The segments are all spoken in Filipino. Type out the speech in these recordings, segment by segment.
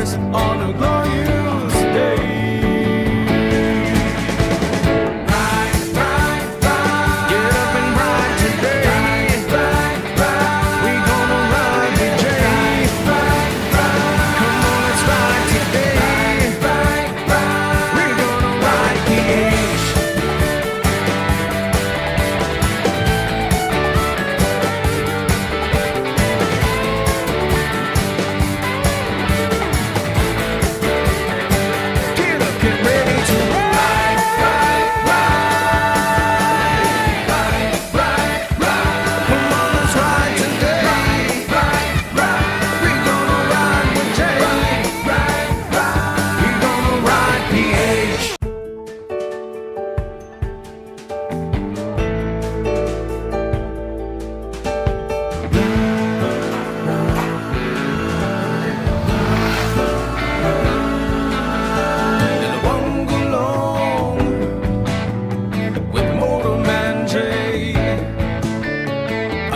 stars on a glorious day.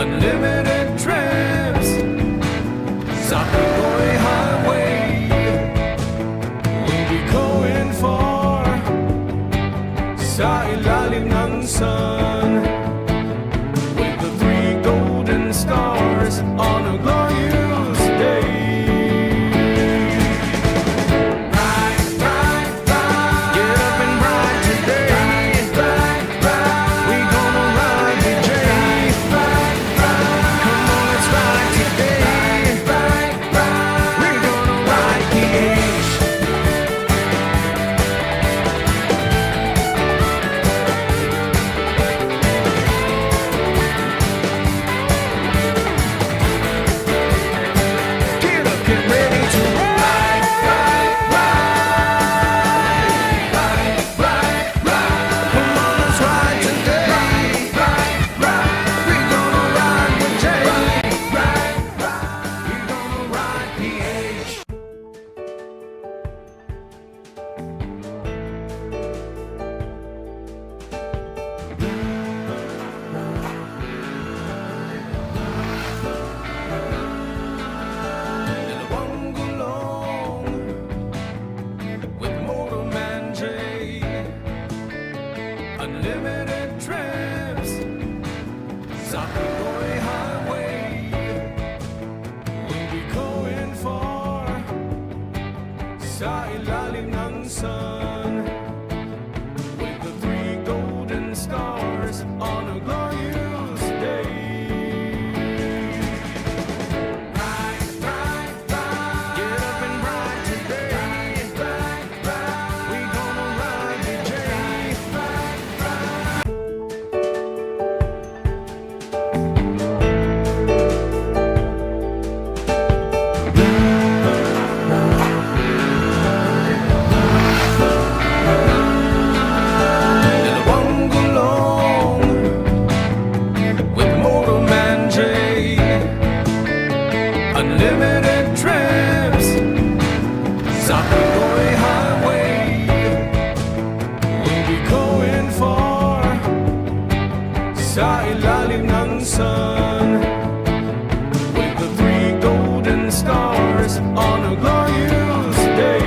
Unlimited trips sa Pinoy Highway. We'll be going far sa ilalim ng sun, with the 3 golden stars on a glorious day. Unlimited trips sa Pinoy Highway. We'll be going far sa ilalim ng sun, with the 3 golden stars on a glorious day. Get up and ride today. We gonna ride the day. Unlimited trips sa Pinoy Highway. We'll be going far sa ilalim ng sun, with the 3 golden stars on a glorious day.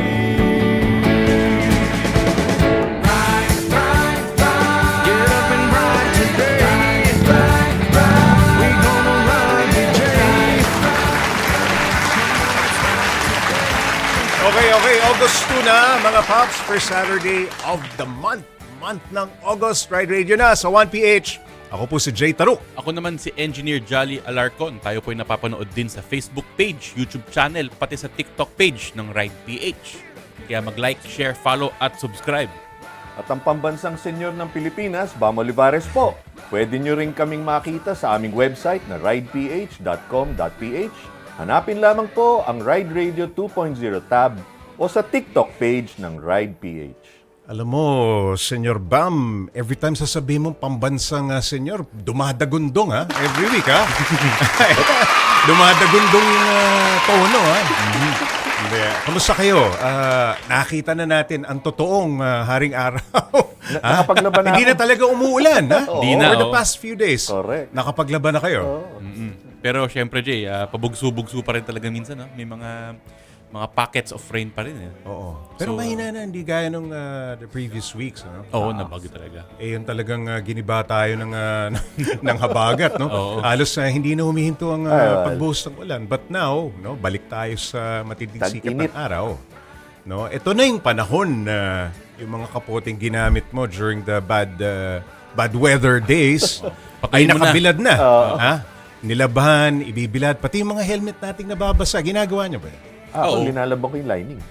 Get up and ride today. We gonna ride the day. Okay, August 2 na mga Pops, first Saturday of the month ng August. Ride Radio na sa 1PH. Ako po si Jay Taruk. Ako naman si Engineer Jolly Alarcon. Tayo po ay napapanood din sa Facebook page, YouTube channel, pati sa TikTok page ng Ride PH. Kaya mag-like, share, follow at subscribe. At ang pambansang senyor ng Pilipinas, Bam Olivares po. Pwede nyo rin kaming makita sa aming website na rideph.com.ph. Hanapin lamang po ang Ride Radio 2.0 tab o sa TikTok page ng Ride PH. Alam mo, Senyor Bam, every time sasabihin mong pambansang senyor, dumadagundong ha? Every week ha? Dumadagundong yung tono ha? Kamusta kayo? Nakita na natin ang totoong haring araw. Nakapaglaban na Hindi na talaga umuulan ha? Hindi na, Over the past few days. Correct. Nakapaglaban na kayo. Pero syempre Jay, pabugso-bugso pa rin talaga minsan. No? May mga mga pockets of rain pa rin. Oo. Pero So, mahina na, hindi gaya nung the previous weeks. Ano? Oo, nabagyo talaga. Yun talagang giniba tayo ng, ng habagat. No? Oo. Halos hindi na humihinto ang pagbuhos ng ulan. But now, no, balik tayo sa matinding sikat ng Tag-init. araw. No? Ito na yung panahon na yung mga kapoting ginamit mo during the bad weather days ay Patayin mo na. nakabilad na. Ha? Nilabahan, ibibilad, pati yung mga helmet nating nababasa. Ginagawa niyo ba yan? Oo. Linalaban ko yung lining.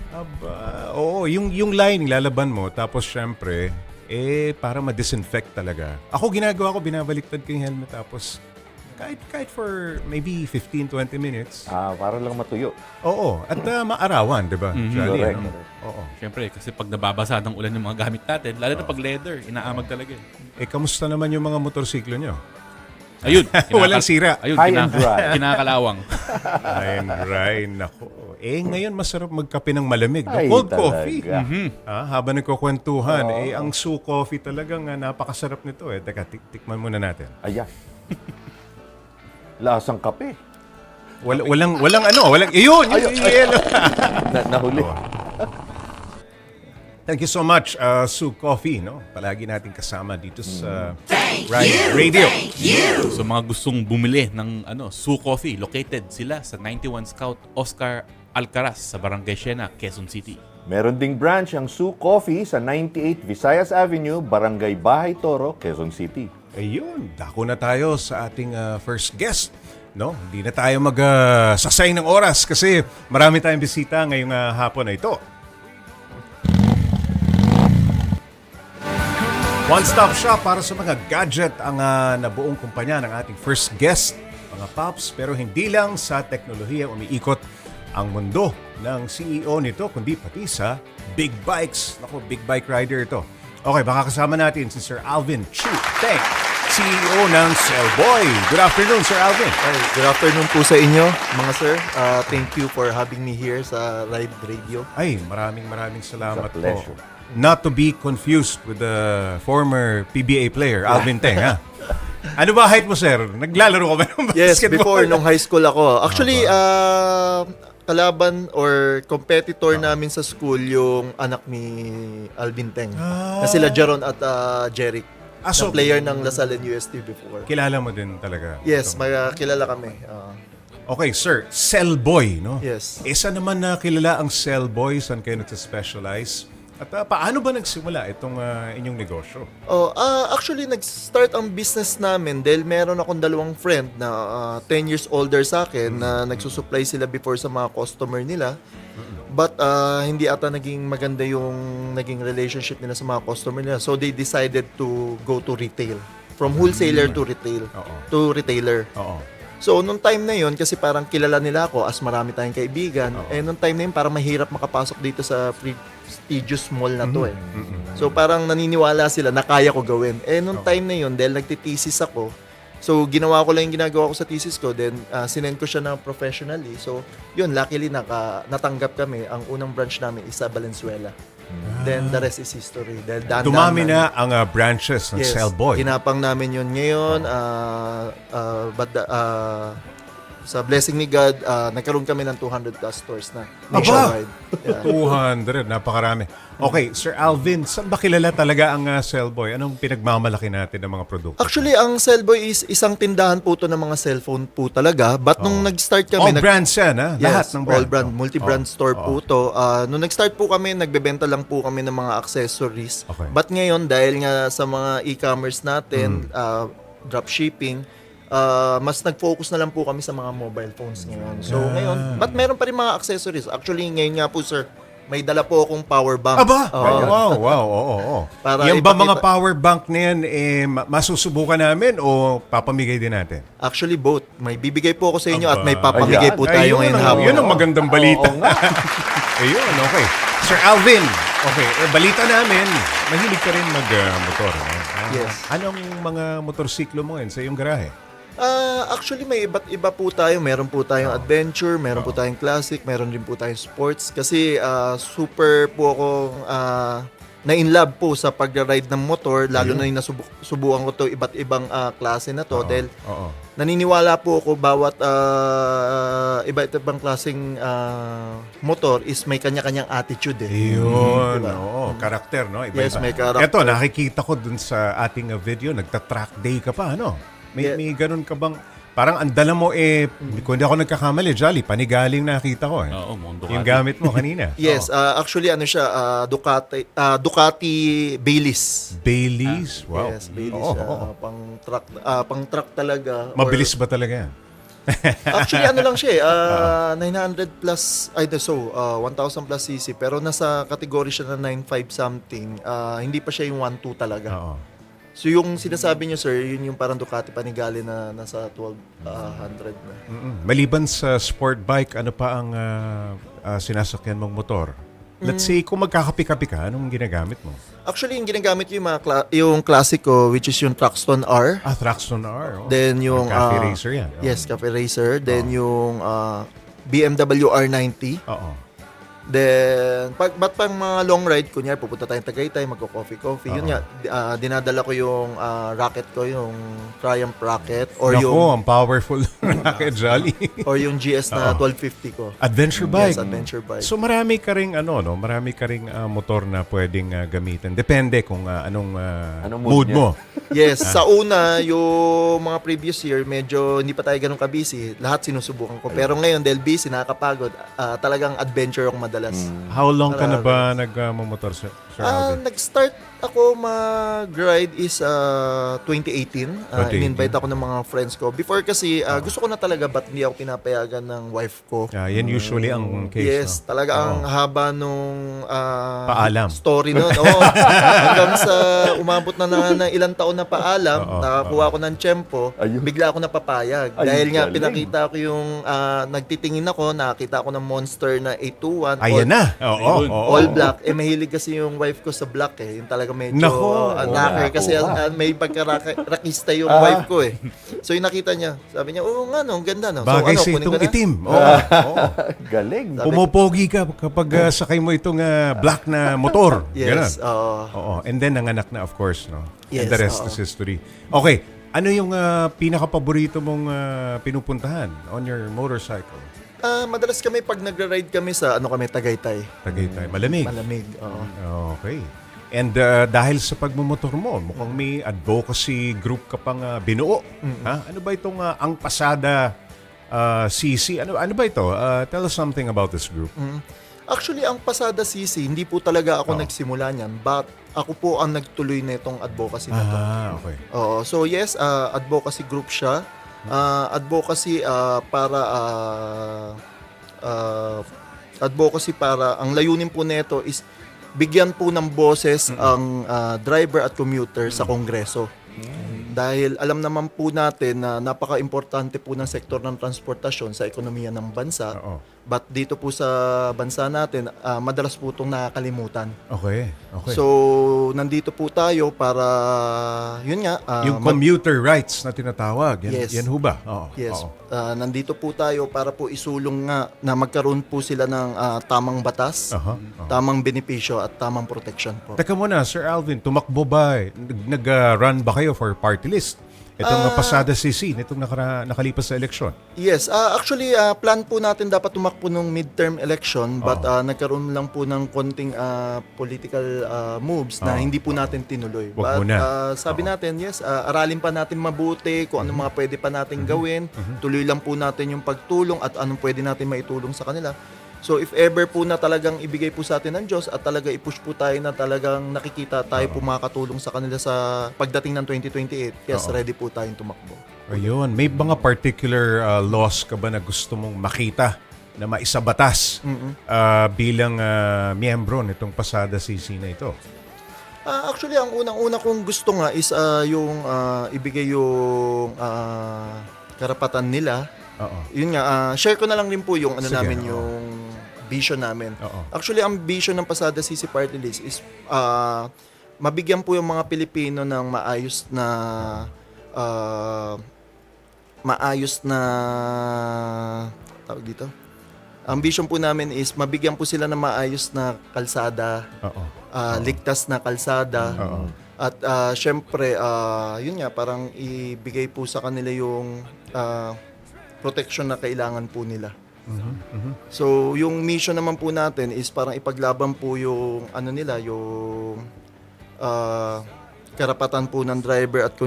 Oo, yung lining lalaban mo, tapos syempre, para ma-disinfect talaga. Ako ginagawa ko, binabaliktad ko yung helmet, tapos kahit for maybe 15-20 minutes. Para lang matuyo. Oo, at maarawan, di ba? Jolly, Correct. ano? Oo. Siyempre, kasi pag nababasa ng ulan yung mga gamit natin, lalo na pag leather, inaamag talaga. Kamusta naman yung mga motorsiklo nyo? Ayun. Walang sira. Ayun, High and dry. kinakalawang. Ay, right, nako. Ngayon masarap magkape ng malamig. No? Ay, Cold talaga. coffee. Habang nagkukwentuhan, ang Sue Coffee talagang napakasarap nito. Teka, tikman muna natin. Ayan. Lasang kape. Walang yun, yellow. Nahuli. Thank you so much, Sue Coffee, no? Palagi natin kasama dito sa Ride Radio. So mga gustong bumili ng Sue Coffee, located sila sa 91 Scout Oscar Alcaraz sa Barangay Siena, Quezon City. Meron ding branch ang Sue Coffee sa 98 Visayas Avenue, Barangay Bahay Toro, Quezon City. Ayun, dako na tayo sa ating first guest. No, hindi na tayo magsasay ng oras kasi marami tayong bisita ngayong hapon na ito. One-stop shop para sa mga gadget ang nabuong kumpanya ng ating first guest, mga Pops. Pero hindi lang sa teknolohiya umiikot ang mundo ng CEO nito, kundi pati sa big bikes. Naku, big bike rider ito. Okay, baka kasama natin si Sir Alvin Chu Teng, CEO ng Cellboy. Good afternoon, Sir Alvin. Hi, good afternoon po sa inyo, mga sir. Thank you for having me here sa Ride Radio. Ay, maraming salamat It's a pleasure. po. Not to be confused with the former PBA player, Alvin Teng, ha? Ano ba height mo, sir? Naglalaro ka ba ng Yes, basketball? before nung high school ako. Actually, kalaban or competitor namin sa school yung anak ni Alvin Teng. Na sila Jaron at Jeric. So, Na player ng Lasalle UST before. kilala mo din talaga. Yes, kilala kami. Okay, sir. Cellboy, no? Yes. Saan naman na kilala ang Cellboy? Saan kayo nagsa-specialize? At paano ba nagsimula itong inyong negosyo? Actually, nag-start ang business namin dahil meron akong dalawang friend na 10 years older sa akin na nagsusupply sila before sa mga customer nila. But hindi ata naging maganda yung naging relationship nila sa mga customer nila. So they decided to go to retail. From wholesaler to retail. Oo. To retailer. Oo. So, nung time na yun, kasi parang kilala nila ako as marami tayong kaibigan, nung time na yun, parang mahirap makapasok dito sa prestigious mall na to eh. So, parang naniniwala sila na kaya ko gawin. Nung time na yun, dahil nagtitesis ako, so, ginawa ko lang yung ginagawa ko sa thesis ko, then sinend ko siya na professionally. So, yun, luckily natanggap kami. Ang unang branch namin is sa Valenzuela. Then, the rest is history. Dahil Dumami na ang branches ng Yes, Cellboy. kinapang namin yun ngayon. Sa blessing ni God, nagkaroon kami ng 200 plus stores na nationwide. Yeah. 200, napakarami. Okay, Sir Alvin, saan ba kilala talaga ang Cellboy? Anong pinagmamalaki natin ng mga produkto? Actually, ang Cellboy is isang tindahan po to ng mga cellphone po talaga. But nung nag-start kami... All brands yan, ha? Lahat ng brand. all brand. Multi-brand store po to. Nung nag-start po kami, nagbebenta lang po kami ng mga accessories. Okay. But ngayon, dahil nga sa mga e-commerce natin, dropshipping, mas nag-focus na lang po kami sa mga mobile phones ngayon. So ngayon, but meron pa rin mga accessories. Actually, ngayon nga po, sir, may dala po akong power bank. Aba! Oo. Wow. Oo. Para Yan ba ipakita- mga power bank na yan, masusubukan namin o papamigay din natin? Actually, both. May bibigay po ako sa inyo at may papamigay Ayan. po tayo ngayon hapon. Yun ang magandang balita. Oo nga. Ayun, okay. Sir Alvin, okay, balita namin, mahilig ka rin mag-motor. Yes. Anong mga motorsiklo mo ngayon sa iyong garahe? Actually, may iba't iba po tayo. Meron po tayong adventure, meron po tayong classic, meron din po tayong sports. Kasi super po ako na-inlove po sa pag-ride ng motor, lalo na yung subukan ko to iba't ibang klase na to. Dahil Oo. naniniwala po ako bawat iba't ibang klaseng motor is may kanya-kanyang attitude eh. Yun, Diba? oo. Karakter, no? Iba-iba. Yes, may karakter. Ito, nakikita ko dun sa ating video, nagta-track day ka pa, ano? Yeah. May ganun ka bang, parang ang dala mo kung hindi ako nagkakamali, Jolly, panigaling nakita ko eh. Oo, Mondo Yung gamit mo kanina. Yes, actually ano siya, Ducati Baileys. Baileys, wow. Yes, Baileys Oo, siya. oo. Pang-truck talaga. Mabilis ba talaga yan? Actually, ano lang siya 900 plus, 1,000 plus cc. Pero nasa category siya na 9.5 something. Hindi pa siya yung 1.2 talaga. Oo. So yung sinasabi niyo, sir, yun yung parang Ducati Panigale na nasa 1,200 na. Maliban sa sport bike, ano pa ang sinasakyan mong motor? Let's say, kung magkakapi-kapi ka, anong ginagamit mo? Actually, yung ginagamit ko yung yung classic ko, which is yung Traxton R. Traxton R. Oh. Then yung Cafe Racer yan. Oh. Yes, Cafe Racer. Then yung BMW R90. Oo. Then ba't pang mga long ride, kunyari pupunta tayong Tagaytay, magko-coffee. Yun nga, dinadala ko yung racket ko, yung Triumph racket or Naku, yung ang powerful racket, Jolly. or yung GS na 1250 ko. Adventure bike. Yes, adventure bike. So marami ka ring marami ka ring motor na pwedeng gamitin. Depende kung anong Anong mood mood niya? mo. Yes, sa una, yung mga previous year, medyo hindi pa tayo ganun ka-busy. Lahat sinusubukan ko. Pero ngayon, dahil busy, nakakapagod, talagang adventure ako madalas. How long ka na ba nagmamotor, Sir Alvin? Nag-start ako mag-ride is 2018. 2018. In-invite ako ng mga friends ko. Before kasi, gusto ko na talaga ba't hindi ako pinapayagan ng wife ko. Yan usually ang case. Yes, no? talaga ang haba nung Paalam. story nun. Oo, hanggang sa umabot na ilang taon na paalam, nakakuha ko ng tiyempo, bigla ako napapayag. Ay, Dahil nga galing. pinakita ko yung, nagtitingin ako, nakakita ako ng Monster na 821. Ayan na. Oo. All black. Mahilig kasi yung wife ko sa black eh. Yung talaga medyo Nako. knocker kasi may pagka-rakista yung wife ko eh. So yung nakita niya, sabi niya, oo nga no, ang ganda no. Bagay so, sa kunin ko itong na? itim. Oo. Galing. Pumopogi ka kapag sakay mo itong black na motor. Yes. Ganun. Oo. And then nanganak na, of course, no? Yes, And the rest is history. Okay. Ano yung pinaka-paborito mong pinupuntahan on your motorcycle? Madalas kami pag nagra-ride kami sa Tagaytay. Tagaytay. Malamig. Malamig. Oo. Okay. And dahil sa pagmumotor mo, mukhang may advocacy group ka pang binuo. Ha? Ano ba itong ang Pasada CC? Ano ba ito? Tell us something about this group. Actually, ang Pasada CC, hindi po talaga ako nagsimula niyan, but ako po ang nagtuloy na itong advocacy na to. Okay. Oo. So yes, advocacy group siya. Advocacy para ang layunin po nito is bigyan po ng boses ang driver at commuter sa Kongreso. Dahil alam naman po natin na napaka-importante po ng sektor ng transportasyon sa ekonomiya ng bansa. But dito po sa bansa natin, madalas po itong nakakalimutan. Okay. So, nandito po tayo para, yun nga. Yung commuter rights na tinatawag. Yan, Yes. yan ho ba? Oo. Yes. Oo. Nandito po tayo para po isulong nga na magkaroon po sila ng tamang batas, tamang benepisyo at tamang protection po. Teka muna, Sir Alvin, tumakbo ba? Nag-run ba kayo for party list? Itong Pasada CC, nitong nakalipas sa eleksyon. Yes, actually plan po natin dapat tumakbo ng midterm election but nagkaroon lang po ng konting political moves na hindi po natin tinuloy. Wag But muna. sabi natin, yes, aralin pa natin mabuti kung ano mga pwede pa natin gawin. Tuloy lang po natin yung pagtulong at anong pwede natin maitulong sa kanila. So if ever po na talagang ibigay po sa atin ng Diyos at talaga i-push po tayo na talagang nakikita tayo po makakatulong sa kanila sa pagdating ng 2028, yes, ready po tayong tumakbo. Ayun, may mga particular laws ka ba na gusto mong makita na maisabatas bilang miyembro nitong Pasada CC na ito? Actually, ang unang-una kong gusto nga is yung ibigay yung karapatan nila. Yun nga, share ko na lang rin po yung Sige, namin, yung vision namin. Oo. Actually, ang vision ng Pasada CC Party List is mabigyan po yung mga Pilipino ng maayos na tawag dito? Ang vision po namin is mabigyan po sila ng maayos na kalsada, Oo. ligtas na kalsada. At syempre, yun nga, parang ibigay po sa kanila yung protection na kailangan po nila. So, yung mission naman po natin is parang ipaglaban po yung ano nila, yung karapatan po ng driver at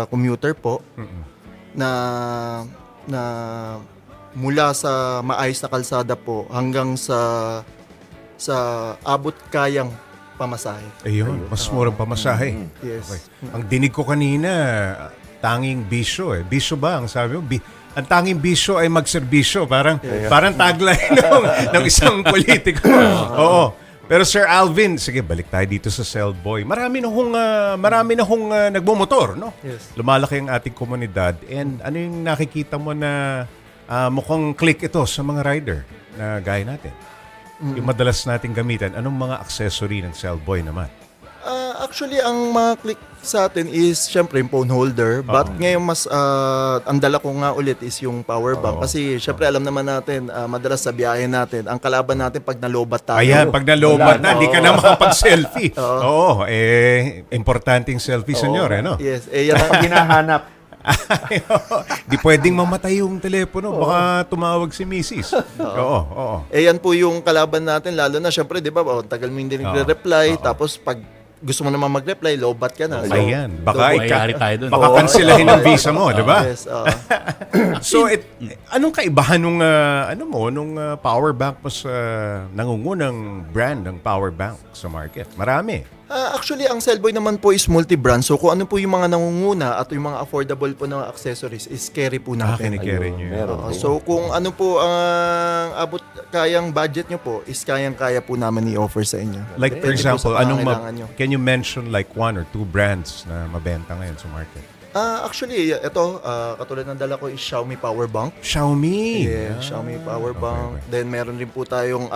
commuter po na mula sa maayos na kalsada po hanggang sa abot kayang pamasahe. Ayun, mas murang pamasahe. Yes. Okay. Ang dinig ko kanina, tanging bisyo eh. Bisyo ba ang sabi mo? Ang tanging bisyo ay magserbisyo. Parang tagline ng isang politiko. Oo. Pero Sir Alvin, sige, balik tayo dito sa Cellboy. Marami na hong nagmumotor, no? Yes. Lumalaki ang ating komunidad. And ano yung nakikita mo na mukhang click ito sa mga rider na gaya natin? Yung madalas nating gamitan, anong mga accessory ng Cellboy naman? Actually, ang mga click sa atin is syempre yung phone holder. But ngayon mas, ang dala ko nga ulit is yung power bank. Kasi syempre alam naman natin, madalas sa biyahe natin, ang kalaban natin pag nalobat tayo. Ayan, pag nalobat na, hindi ka na makapag-selfie. Oo, importanteng selfie, senyor, eh, no? Yes, yan ang Hinahanap. Di pwedeng mamatay yung telepono, baka tumawag si Mrs. Oo. yan po yung kalaban natin, lalo na syempre, di ba, tagal mo hindi nagre-reply, tapos pag gusto mo naman mag-reply, lobat ka na. So, Ayan, baka Mayari tayo dun. baka kanselahin ang visa mo, di ba? Yes, So, anong kaibahan nung power bank mo sa nangungunang brand ng power bank sa market? Marami. actually, ang Cellboy naman po is multi-brand. So, kung ano po yung mga nangunguna at yung mga affordable po na accessories is carry po natin. Kinikerry nyo. Meron. So, kung ano po ang kayang budget nyo po, is kayang-kaya po namin i-offer sa inyo. Like, for Depende po example, sa pangangailangan nyo. can you mention like 1 or 2 brands na mabenta ngayon sa market? Actually, ito, katulad ng dala ko is Xiaomi Power Bank. Xiaomi. Yeah, Xiaomi Power Bank. okay. Then, meron rin po tayong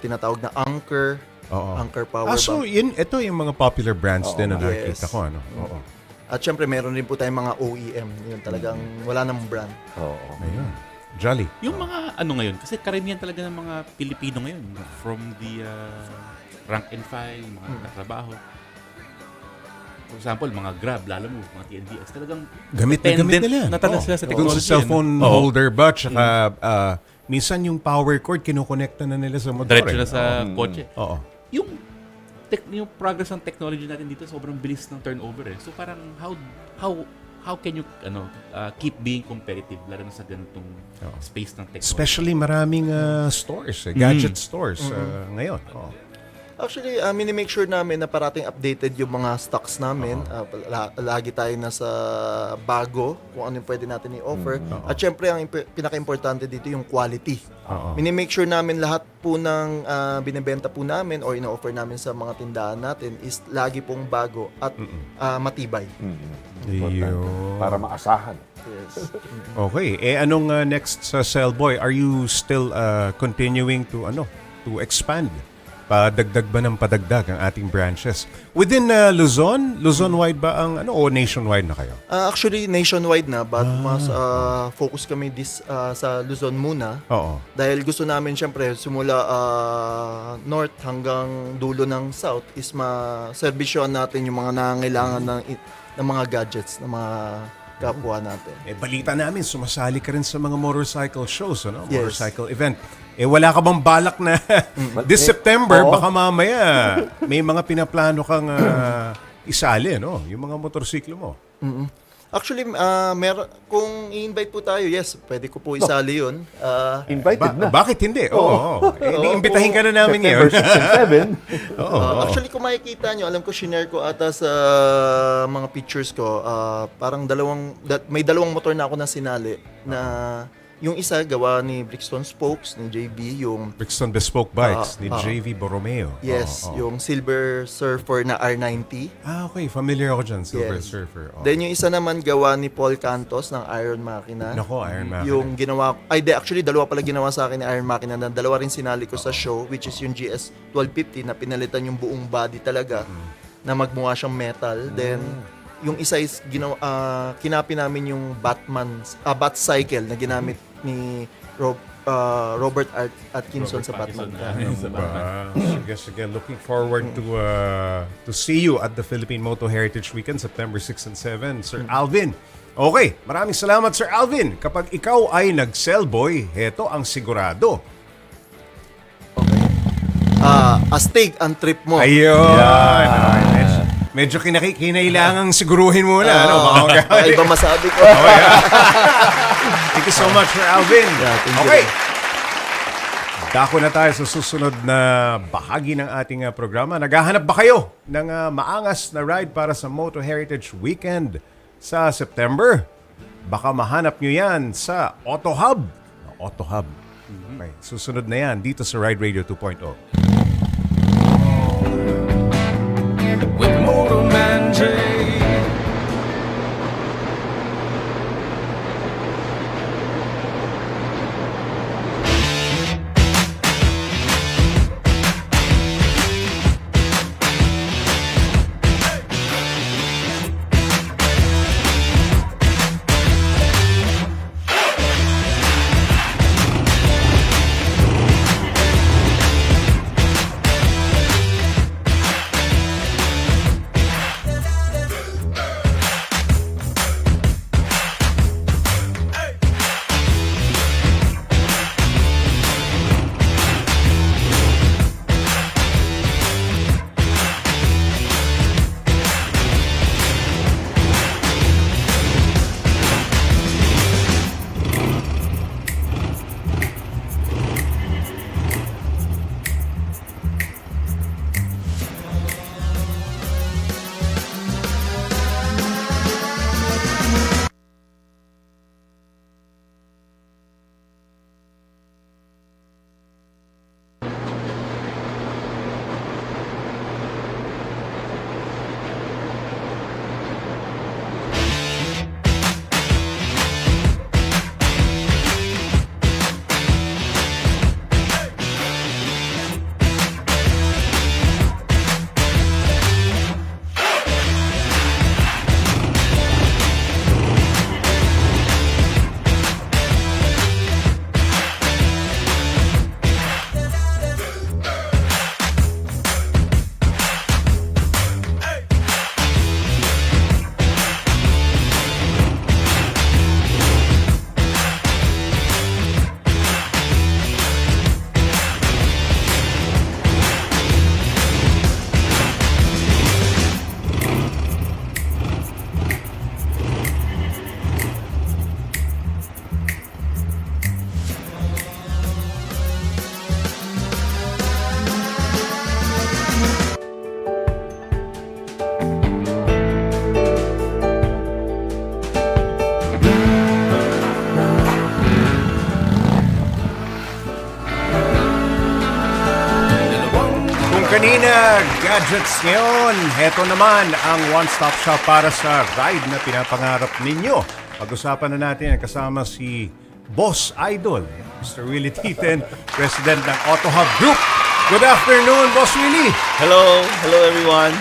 tinatawag na Anker. Oo. Anker Power So, Bank. ito yung mga popular brands din na yes. nakikita ko. Ano? Oo. At syempre, meron rin po tayong mga OEM. Yun talagang wala namang brand. Oo. Ayun. Jolly. Yung mga ano ngayon, kasi karamihan talaga ng mga Pilipino ngayon, from the rank and file, mga trabaho. For example, mga Grab, lalo mo, mga TNDX, talagang Gamit nila. na talaga sila sa technology. Kung sa cellphone Oo. holder ba, tsaka minsan yung power cord, kinukonekta na nila sa motor. Diretso na sa kotse. Oo. Yung progress ng technology natin dito, sobrang bilis ng turnover eh. So parang how can you keep being competitive lalo na sa ganitong space ng technology? Especially maraming stores, gadget stores ngayon. Oo. Actually, mini-make sure namin na parating updated yung mga stocks namin. Lagi tayo nasa bago kung ano yung pwede natin i-offer. At syempre, ang pinaka-importante dito yung quality. Mini-make sure namin lahat po ng binibenta po namin o ina-offer namin sa mga tindahan natin is lagi pong bago at matibay. Ayun. Para maasahan. Yes. Okay. Anong next sa Cellboy? Are you still continuing to expand? Padagdag ba ng padagdag ang ating branches? Within Luzon? Luzon-wide ba ang o nationwide na kayo? Actually, nationwide na, but mas focus kami sa Luzon muna. Oo. Dahil gusto namin, syempre, simula north hanggang dulo ng south is ma-servisyoan natin yung mga nangangailangan ng mga gadgets, ng mga kapwa natin. Balita namin, sumasali ka rin sa mga motorcycle shows, ano? Yes. Motorcycle event. Wala ka bang balak na this September, baka mamaya may mga pinaplano kang isali, no? Yung mga motorsiklo mo. Actually, kung i-invite po tayo, yes, pwede ko po isali yun. Invited na. Bakit hindi? Oo. Iimbitahin ka na namin September ngayon. 6 and 7. Actually, kung makikita nyo, alam ko, shinare ko ata sa mga pictures ko, parang may dalawang motor na ako na sinali na yung isa gawa ni Brixton Spokes, ni JB, yung Brixton Bespoke Bikes ni JV Borromeo. yes, Oo. yung Silver Surfer na R90. Okay. Familiar ako dyan. Silver Yes. Surfer. Oo. Then yung isa naman gawa ni Paul Cantos ng Iron Makina. Nako, Iron Man. Yung ginawa, actually dalawa pala ginawa sa akin ni Iron Makina na dalawa rin sinali ko sa show, which is yung GS 1250 na pinalitan yung buong body talaga na magmukha siyang metal. Then yung isa is kinapi namin yung Bat Cycle na ginamit ni Robert Atkinson sa Batman. Sige. Looking forward to see you at the Philippine Moto Heritage Weekend, September 6 and 7. Sir Alvin. Okay, maraming salamat Sir Alvin. Kapag ikaw ay nag-cellboy, heto ang sigurado. Astig ang trip mo. Ayun. Medyo kinailangang siguruhin muna. Baka Iba masabi ko. Thank you so much, Sir Alvin. Thank you. Okay. Dako na tayo sa susunod na bahagi ng ating programa. Naghahanap ba kayo ng maangas na ride para sa Moto Heritage Weekend sa September? Baka mahanap nyo yan sa Autohub. Autohub. Okay. Susunod na yan dito sa Ride Radio 2.0. With Motor Man Jay. Kanina, gadgets ngayon. Heto naman ang one-stop shop para sa ride na pinapangarap ninyo. Pag-usapan na natin kasama si Boss Idol, Mr. Willie Titen, President ng Autohub Group. Good afternoon, Boss Willie. Hello everyone.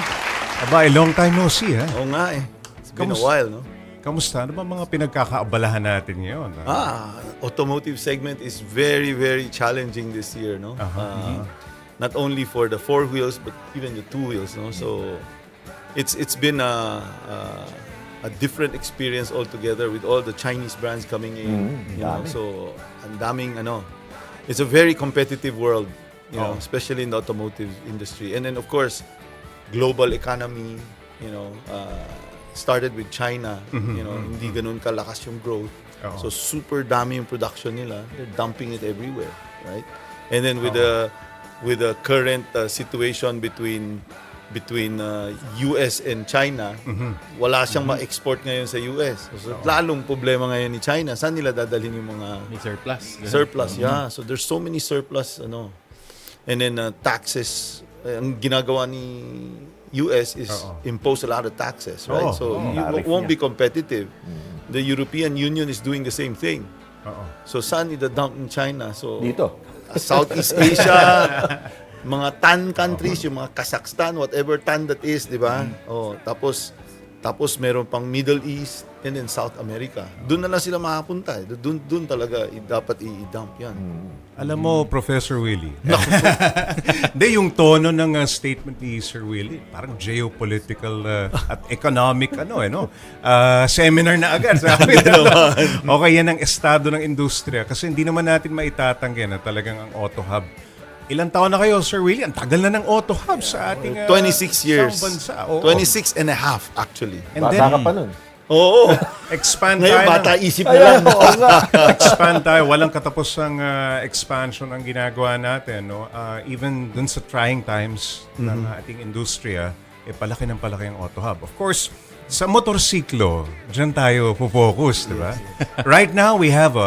Aba, long time no see, ha? Oo nga eh. It's been a Kamusta? while, no? Kamusta? Ano ba mga pinagkakaabalahan natin ngayon? Automotive segment is very, very challenging this year, no? Not only for the four wheels, but even the two wheels, no? So, it's been a different experience altogether with all the Chinese brands coming in. You know? So, ang daming, it's a very competitive world, you know, especially in the automotive industry. And then, of course, global economy, started with China, hindi ganun kalakas yung growth. So super dami yung production nila. They're dumping it everywhere, right? And then with the current situation between US and China, wala siyang ma-export ngayon sa US. So lalong problema ngayon ni China. Saan nila dadalhin yung mga May surplus. surplus? Yeah. So there's so many surplus, And then taxes, ang ginagawa ni US is impose a lot of taxes, right? So you won't be competitive. The European Union is doing the same thing. So saan ida-dump in China? So Dito. Southeast Asia, mga TAN countries, yung mga Kazakhstan, whatever TAN that is, di ba? Tapos Tapos meron pang Middle East and then South America. Doon na lang sila makapunta. Doon talaga dapat i-dump yan. Alam mo, Professor Willie. Hindi, yung tono ng statement ni Sir Willie, parang geopolitical at economic seminar na agad. Sabi okay, yan ang estado ng industriya. Kasi hindi naman natin maitatanggi na talagang ang Autohub. Ilang taon na kayo, Sir Willie? Ang tagal na ng Autohub sa ating 26 years. isang bansa. Oo. 26 and a half, actually. And Bata then, ka pa nun. Oo. expand Ngayon, tayo. bata isip na lang. Expand tayo. Walang katapusang expansion ang ginagawa natin. No? Even dun sa trying times ng ating industriya, palaki ng palaki ang Autohub. Of course, sa motorsiklo, dyan tayo focus, di ba? Right now, we have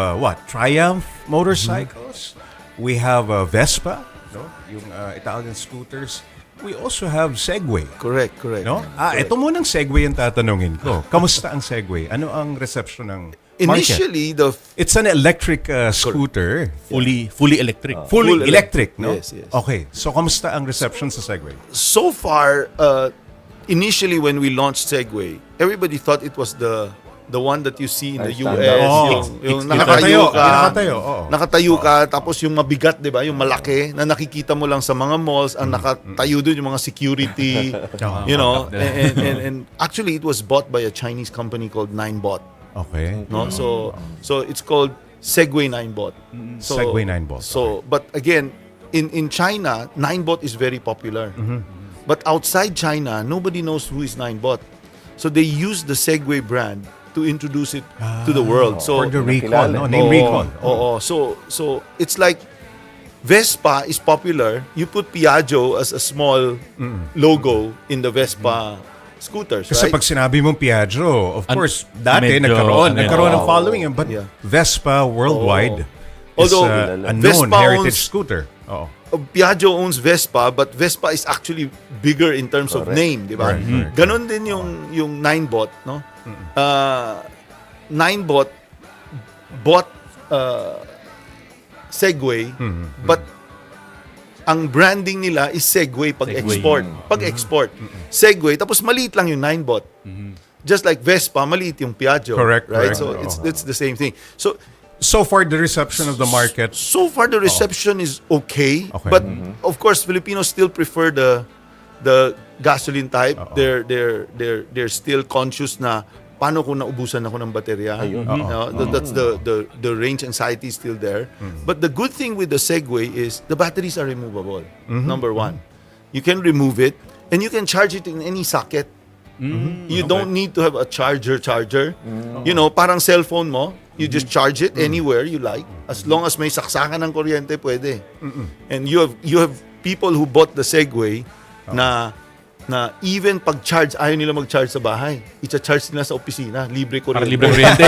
Triumph motorcycles. We have Vespa, no? Yung Italian scooters. We also have Segway. Correct. No? Ito munang Segway ang tatanungin ko. Kamusta ang Segway? Ano ang reception ng market? Initially, It's an electric scooter. Fully electric. Fully electric, no? Yes. Okay. So, kamusta ang reception sa Segway? so far, initially when we launched Segway, everybody thought it was the one that you see in the Standard. US, yung nakatayo ka, nakatayo ka, tapos yung mabigat, di ba? Yung malaki na nakikita mo lang sa mga malls, ang nakatayo doon yung mga security, you know. And actually, it was bought by a Chinese company called Ninebot. Okay. No, so it's called Segway Ninebot. So, Segway Ninebot. So, but again, in China, Ninebot is very popular. But outside China, nobody knows who is Ninebot. So they use the Segway brand to introduce it to the world. So For the recon, no? Name recon. So it's like Vespa is popular. You put Piaggio as a small logo in the Vespa scooters, Kasi right? pag sinabi mong Piaggio, of course, dati medyo, nagkaroon ng Oo. following. But Yeah. Vespa worldwide is Although, a known Vespa heritage owns- scooter. Oo. Piaggio owns Vespa, but Vespa is actually bigger in terms of name, di ba? Right. Ganon din yung Ninebot, no? Ninebot bought Segway, but ang branding nila is Segway pag-export. Pag-export. Segway, tapos maliit lang yung Ninebot. Just like Vespa, maliit yung Piaggio. Correct, Right? correct. So it's the same thing. So far, the reception of the market, So far, the reception is okay, Okay. but of course, Filipinos still prefer the gasoline type. They're still conscious na paano kung naubusan ako ng baterya. No, that's the range anxiety is still there. But the good thing with the Segway is the batteries are removable. Number one, you can remove it and you can charge it in any socket. You don't need to have a charger. You know, parang cellphone mo, you just charge it anywhere you like. As long as may saksakan ng kuryente, pwede. And you have people who bought the Segway na even pag-charge, ayaw nila mag-charge sa bahay. I-charge nila sa opisina, libre Para kuryente. libre kuryente.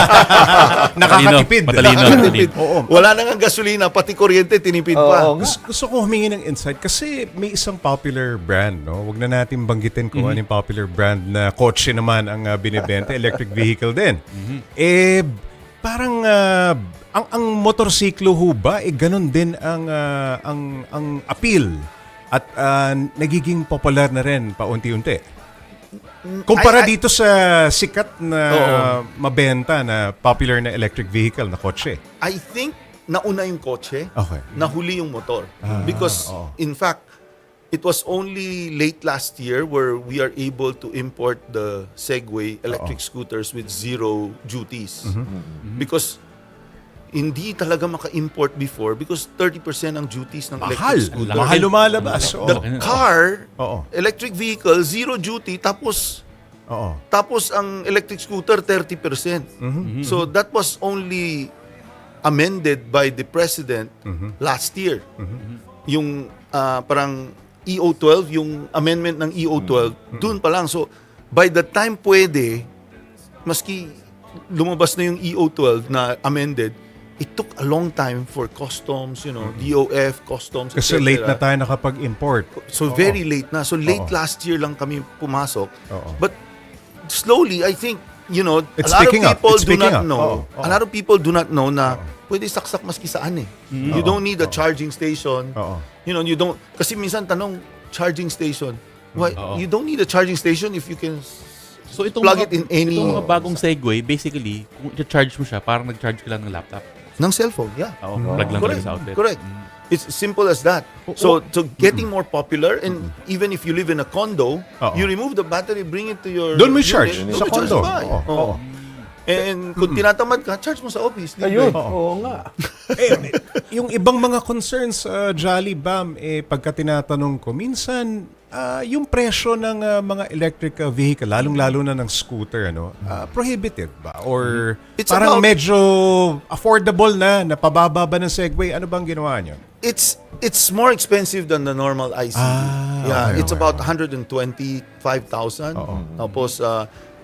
nakakatipid. Matalino. Tinipid. Oo. Wala nang gasolina, pati kuryente tinipid pa. Gusto ko humingi ng insight kasi may isang popular brand, no? Huwag na natin banggitin kung ano yung popular brand na kotse naman ang binibenta, electric vehicle din. Parang ang motorsiklo ho ba ganun din ang appeal at nagiging popular na rin paunti-unti. Kumpara dito sa sikat na mabenta na popular na electric vehicle na kotse. I think nauna yung kotse, Okay. nahuli yung motor. Because, in fact, it was only late last year where we are able to import the Segway electric scooters with zero duties. Because hindi talaga maka-import before because 30% ang duties ng Mahal. electric scooter. Mahal lumalabas. The car, Oo. electric vehicle, zero duty, tapos ang electric scooter, 30%. So that was only amended by the President last year. Yung parang EO12, yung amendment ng EO12, dun pa lang. So by the time pwede, maski lumabas na yung EO12 na amended, it took a long time for customs, you know, DOF, customs, Kasi etc. late na tayo nakapag-import. So very late na. So late last year lang kami pumasok. But slowly, I think, you know, It's a lot of picking up. people It's do picking up. not know. A lot of people do not know na pwede saksak maski saan eh. You don't need a charging station. You know, you don't, kasi minsan tanong, charging station. Why? You don't need a charging station if you can So plug it in any itong mga bagong Segway, basically, kung i-charge mo siya, parang nag-charge ka lang ng laptop. ng cellphone. Yeah. Oo, plug lang Correct. talaga sa outlet. Correct. It's simple as that. So getting more popular, and even if you live in a condo, you remove the battery, bring it to your Doon mo unit, charge doon sa mo charge condo. sa bahay. Oo. Oo. And kung tinatamad ka, charge mo sa office. Ayun. libre. Oo nga. Yung ibang mga concerns, Jolly Bam, pagka tinatanong ko, minsan yung presyo ng mga electric vehicle, lalong-lalo na ng scooter, prohibitive ba? Or It's parang about- medyo affordable na, napababa ba ng Segway? Ano bang ginawa niyo? It's more expensive than the normal ICE. Yeah, okay, it's okay. about 125,000. Tapos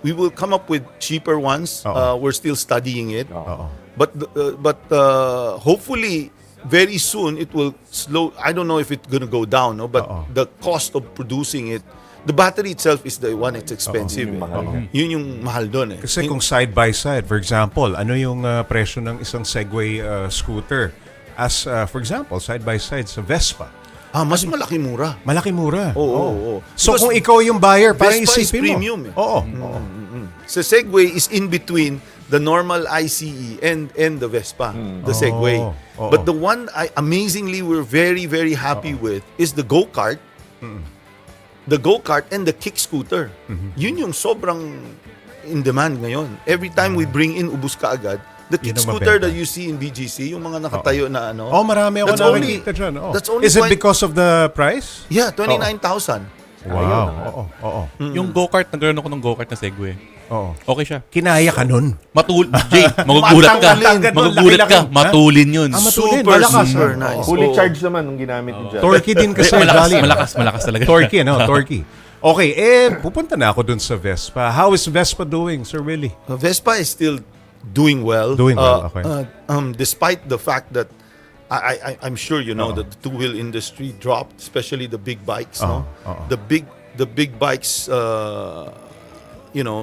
we will come up with cheaper ones. We're still studying it. But hopefully very soon it will slow. I don't know if it's going to go down, no, but the cost of producing it, the battery itself is the one it's expensive. Yun yung mahal niya. Yun yung mahal doon eh. Kasi kung side by side, for example, ano yung presyo ng isang Segway scooter? As, for example, side by side sa Vespa. Mas malaki mura. Malaki mura. Oo. So Because kung ikaw yung buyer, parang Vespa is isipin mo. premium eh. Oo. So Segway is in between the normal ICE and the Vespa, the Segway. Oo. But the one amazingly we're very very happy with is the go-kart. The go-kart and the kick scooter. Yun yung sobrang in demand ngayon. Every time we bring in, ubus ka agad. The kick Yun ang scooter mabenta. that you see in BGC, yung mga nakatayo na ano. Oh, marami ako That's only- nakikita dyan. Oh. that's only Is it 20 because of the price? Yeah, 29,000. Wow. Oo. Yung go-kart, nagkaroon ako ng go-kart na Segway. Oo. Okay siya. Kinaya ka nun. Jay, magugulat ka. Matanggalin. Magugulat ka. Laki-laki. Matulin yun. Matulin. Super, Malakas, super ah. nice. Fully Oo. charged naman nung ginamit niyo dyan. Torquey din kasi. Jolly. Malakas talaga. Torquey, Torquey. Okay, pupunta na ako dun sa Vespa. How is Vespa doing, Sir Willie? Vespa is still doing well. Doing well, okay. Despite the fact that I'm sure you know that the two-wheel industry dropped, especially the big bikes. No, the big bikes,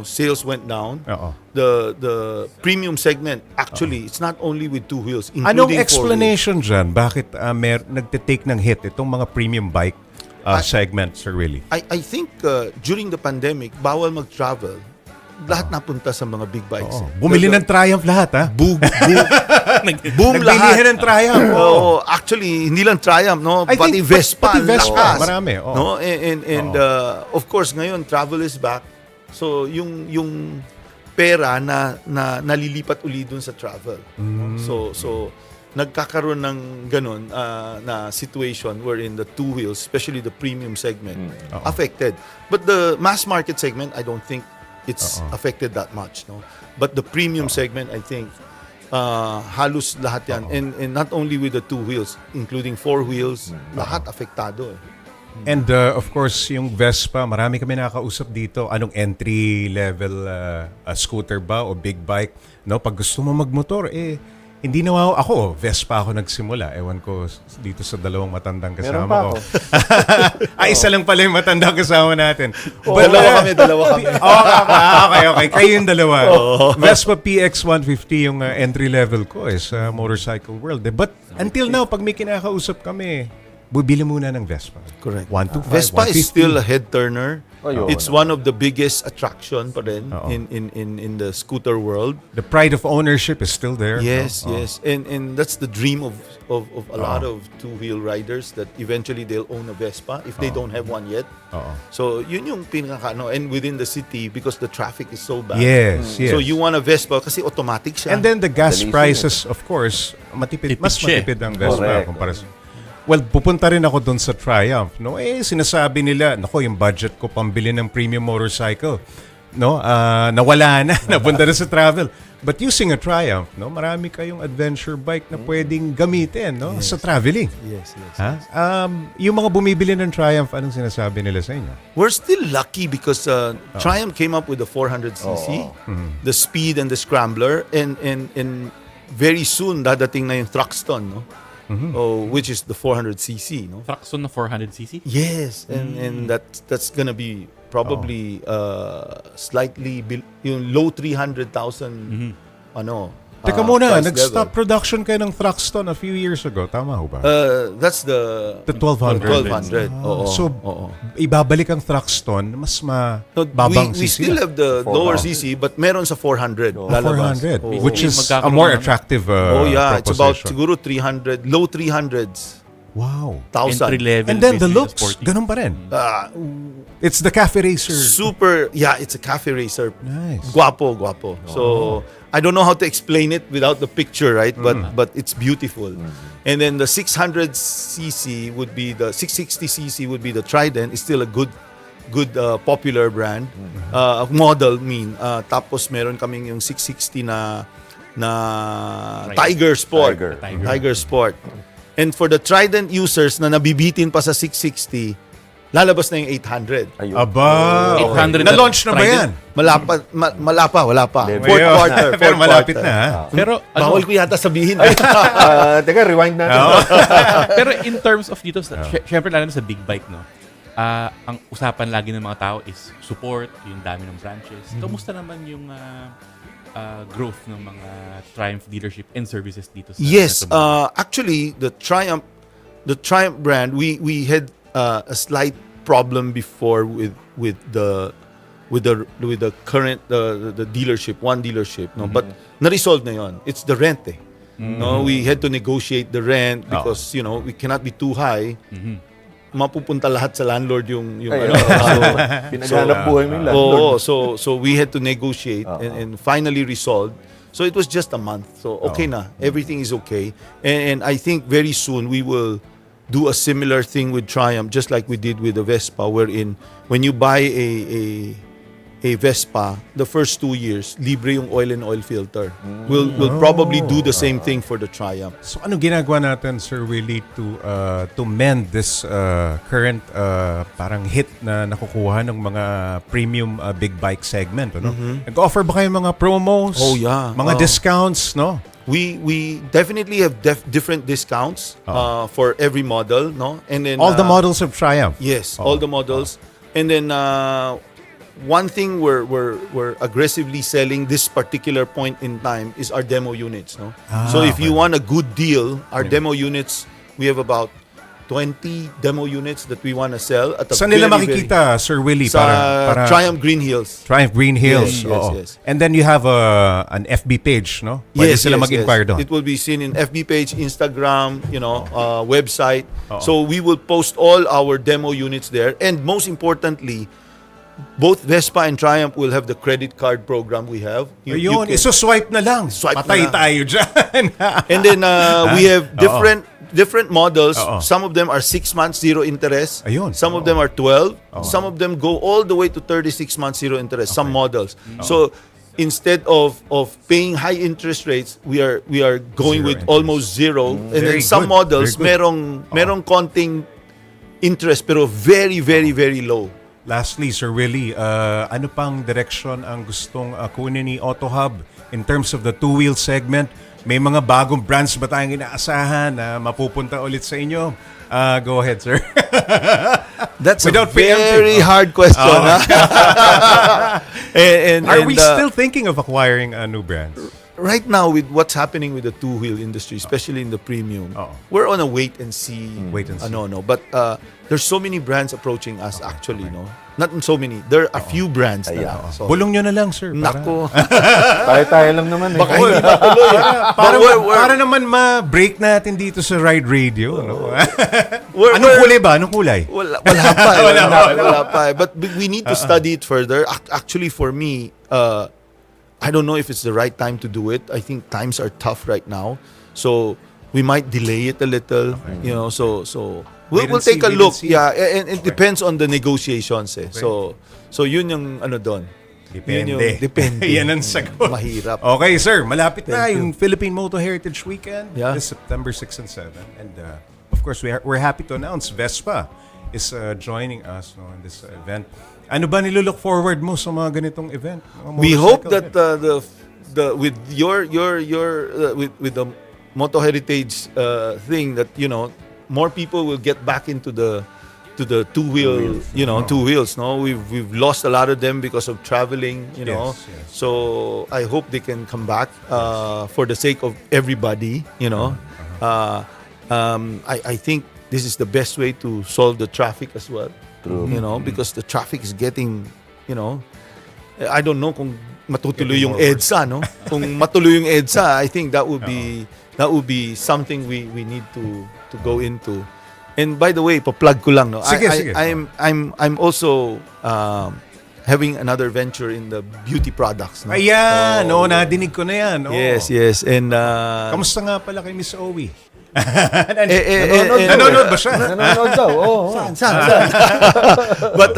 sales went down. The premium segment actually, it's not only with two wheels. Anong Including explanation dyan? Bakit nagtitake ng hit itong mga premium bike segment, Sir Willie? I think during the pandemic, bawal mag-travel. Lahat napunta sa mga big bikes. Bumili ng Triumph lahat, ha? boom Nagbilihan lahat. ng Triumph. Oo, actually hindi lang Triumph, no, I pati think Vespa, pati Vespa, lakas. marami, oo. No, and of course ngayon travel is back. So yung pera na nalilipat uli dun sa travel. So nagkakaroon ng ganun na situation wherein the two wheels, especially the premium segment, affected. But the mass market segment, I don't think it's affected that much, no. But the premium segment, I think halos lahat yan, and not only with the two wheels, including four wheels, lahat apektado eh. And of course, yung Vespa, marami kami nakakausap dito. Anong entry level scooter ba o big bike? No, pag gusto mo magmotor, hindi na ako. Vespa ako nagsimula. Ewan ko dito sa dalawang matandang Meron kasama pa ko. ako. Isa lang pala yung matandang kasama natin. Dalawa kami. Okay. Kayo yung dalawa. Vespa PX150 yung entry level ko sa motorcycle world. But until now, pag may kinakausap kami, bubili muna ng Vespa. Correct. 125, Vespa is 150. still a head turner. Ayun. It's one of the biggest attraction pa rin in the scooter world. The pride of ownership is still there. Yes, yes. And that's the dream of a lot of two-wheel riders, that eventually they'll own a Vespa if they don't have one yet. So yun yung pinaka and within the city, because the traffic is so bad. Yes. So you want a Vespa kasi automatic siya. And then the gas Dalisin prices, of course, matipid, mas siya. matipid ang Vespa Correct. kumpara sa... Well, pupunta rin ako doon sa Triumph, no? Sinasabi nila, nako, yung budget ko pambili ng premium motorcycle, no? Nawala na, napunta na sa travel. But using a Triumph, no? Marami kayong adventure bike na pwedeng gamitin, no? Sa traveling. Yes. Ha? Yung mga bumibili ng Triumph, anong sinasabi nila sa inyo? We're still lucky because Triumph came up with the 400cc, the speed and the scrambler, and very soon dadating na yung Thruxton, no? Which is the 400cc, no? Thruxton na 400cc? Yes, and that's gonna be probably slightly yung low 300,000 Teka muna, price nag-stop level. production kayo ng Thruxton a few years ago. Tama ho ba? That's the... The 1200. 1200. Oo. So, Oo. ibabalik ang Thruxton, mas No, mababang we CC. still have the 400. lower CC, but meron sa 400. lalabas. 400, Oo. which is a Magkakaroon more na ng- attractive Oh yeah, it's about proposition. siguro 300, low 300s, Wow. Entry 1,000. level. And then the basically, looks, sporty. ganun pa rin. Ah, It's the cafe racer. super, yeah, it's a cafe racer. Nice. Guapo. So, I don't know how to explain it without the picture, right? But it's beautiful. And then the 600cc would be the 660cc would be the Trident. It's still a good popular brand. Model tapos meron kaming yung 660 na Tiger Sport. Tiger Sport. And for the Trident users na nabibitin pa sa 660, lalabas na yung 800. Ayun. Aba. 800 Na-launch na ba Trident. yan? Wala pa. Level. Fourth Ayun. quarter. Pero malapit na. Ha? Pero Bawal ko yata sabihin. Teka, rewind natin. pero in terms of dito, syempre lalo na sa big bike, no? Ang usapan lagi ng mga tao is support, yung dami ng branches. Kamusta naman yung growth ng mga Triumph dealership and services dito sa Yes, Metro Manila? actually the Triumph brand, we had a slight problem before with the current the dealership, one dealership, no, but na-resolve na yon. It's the rent, eh. No, we had to negotiate the rent because we cannot be too high. Mapupunta lahat sa landlord yung Ayun. Pinaghanap buhay mo yung landlord. so we had to negotiate and finally resolved. So it was just a month. So okay na. Everything is okay. And I think very soon we will do a similar thing with Triumph, just like we did with the Vespa, wherein when you buy a Vespa, the first 2 years, libre yung oil and oil filter. We'll probably do the same thing for the Triumph. So ano ginagawa natin, Sir Willie, to mend this current parang hit na nakukuha ng mga premium big bike segment, ano? Nag-offer ba kayo mga promos? Oh, yeah. Mga discounts, no? We definitely have different discounts for every model, no? And then All the models of Triumph. yes, all the models. And then one thing we're aggressively selling this particular point in time is our demo units, no? So if you want a good deal, our demo units, we have about 20 demo units that we want to sell at a Saan nila very, makikita, Sir Willie? sa Para Triumph Green Hills. Triumph Green Hills. Yes, oo. yes. And then you have an FB page, no? Pwede sila mag-inquire doon. It will be seen in FB page, Instagram, website. So we will post all our demo units there. And most importantly, both Vespa and Triumph will have the credit card program we have. Ayun, can- iso-swipe na lang. Swipe Patay na lang. tayo dyan. And then we have different models. Oo. Some of them are 6 months zero interest. Ayun. Some of them are 12. Some of them go all the way to 36 months zero interest. Some models. So instead of paying high interest rates, we are going Zero with interest. almost zero. And Very then some good. models Very merong konting interest pero very very very low. Lastly, Sir Willie, ano pang direction ang gustong kunin ni Autohub in terms of the two-wheel segment? May mga bagong brands ba tayong inaasahan na mapupunta ulit sa inyo? Go ahead, sir. That's Without a very preempting. hard question. and Are we and, still thinking of acquiring new brands? right now with what's happening with the two-wheel industry, especially in the premium, we're on a wait and see. Wait and see. But there's so many brands approaching us actually, no? Not so many. There are a few brands na lang. So, Bulong nyo na lang, sir. nako. Tayo-tayo lang naman eh. Baka hindi matuloy. Para naman ma-break natin dito sa Ride Radio. No? Anong kulay ba? Anong kulay? Wala pa. Wala pa. But we need to study it further. Actually, for me, I don't know if it's the right time to do it. I think times are tough right now. So, we might delay it a little. So we'll take a wait and look. see. Yeah, and it depends on the negotiations eh. So yun yung doon. Depende. Depende. Yan ang sagot. Mahirap. Okay, sir. Malapit na Thank you. yung Philippine Motor Heritage Weekend. Yeah. This September 6 and 7. And of course, we're happy to announce Vespa is joining us in this event. Ano ba nilook forward mo sa mga ganitong event? Mga We hope motorcycle that event? the with your with the Moto Heritage thing that more people will get back into the to the two wheels. No, we've lost a lot of them because of traveling. Yes. So I hope they can come back for the sake of everybody. I think this is the best way to solve the traffic as well. True. Because the traffic is getting, I don't know kung matutuloy yung EDSA, no? Kung matuloy yung EDSA, I think that would be something we need to go into. And by the way, pa-plug ko lang, no. Sige. I'm also having another venture in the beauty products, no. Ayan, nadinig ko na yan. Oh. Yes. And Kamusta nga pala kay Miss Owie? Nanonood ba siya? Nanonood daw. Saan? But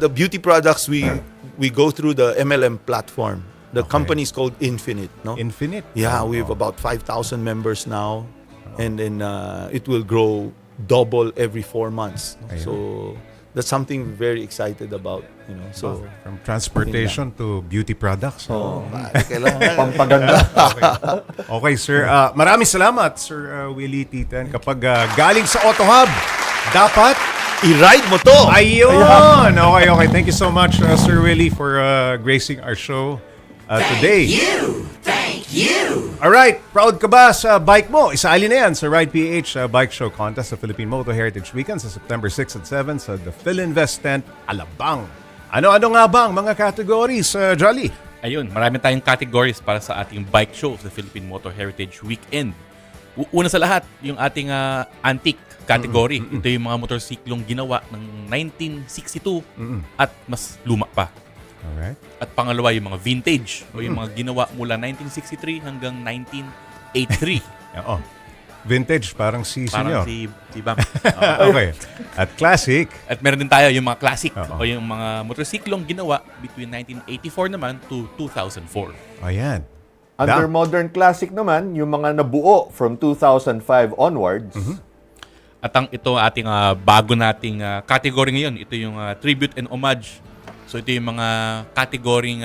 the beauty products we go through the MLM platform. The company is called Infinite, no? Infinite? Yeah, we have about 5,000 members now, and then it will grow double every 4 months. No? So that's something we're very excited about. So from transportation to beauty products. kailangan. Pampaganda. Okay, sir. Maraming salamat, Sir Willie Titan. Kapag galing sa Autohub, dapat I-ride mo to! ayun! Okay. Thank you so much, Sir Willie, for gracing our show today. Thank you. Alright, proud ka ba sa bike mo? Isali na yan sa Ride PH Bike Show Contest sa Philippine Moto Heritage Weekend sa September 6 at 7 sa The Philinvest Tent, Alabang. Ano-ano nga ba ang mga categories, Jolly? Ayun, marami tayong categories para sa ating bike show sa Philippine Motor Heritage Weekend. Una sa lahat, yung ating antique category. Ito yung mga motorsiklong ginawa ng 1962 at mas luma pa. Alright. At pangalawa, yung mga vintage o yung mga ginawa mula 1963 hanggang 1983. Oo. Vintage, parang si Parang Senyor. si Bam. Okay. At classic. At meron din tayo yung mga classic Oo. o yung mga motorsiklong ginawa between 1984 naman to 2004. Ayan. Under modern classic naman, yung mga nabuo from 2005 onwards. At ito ating bago nating category ngayon. Ito yung tribute and homage. So ito yung mga category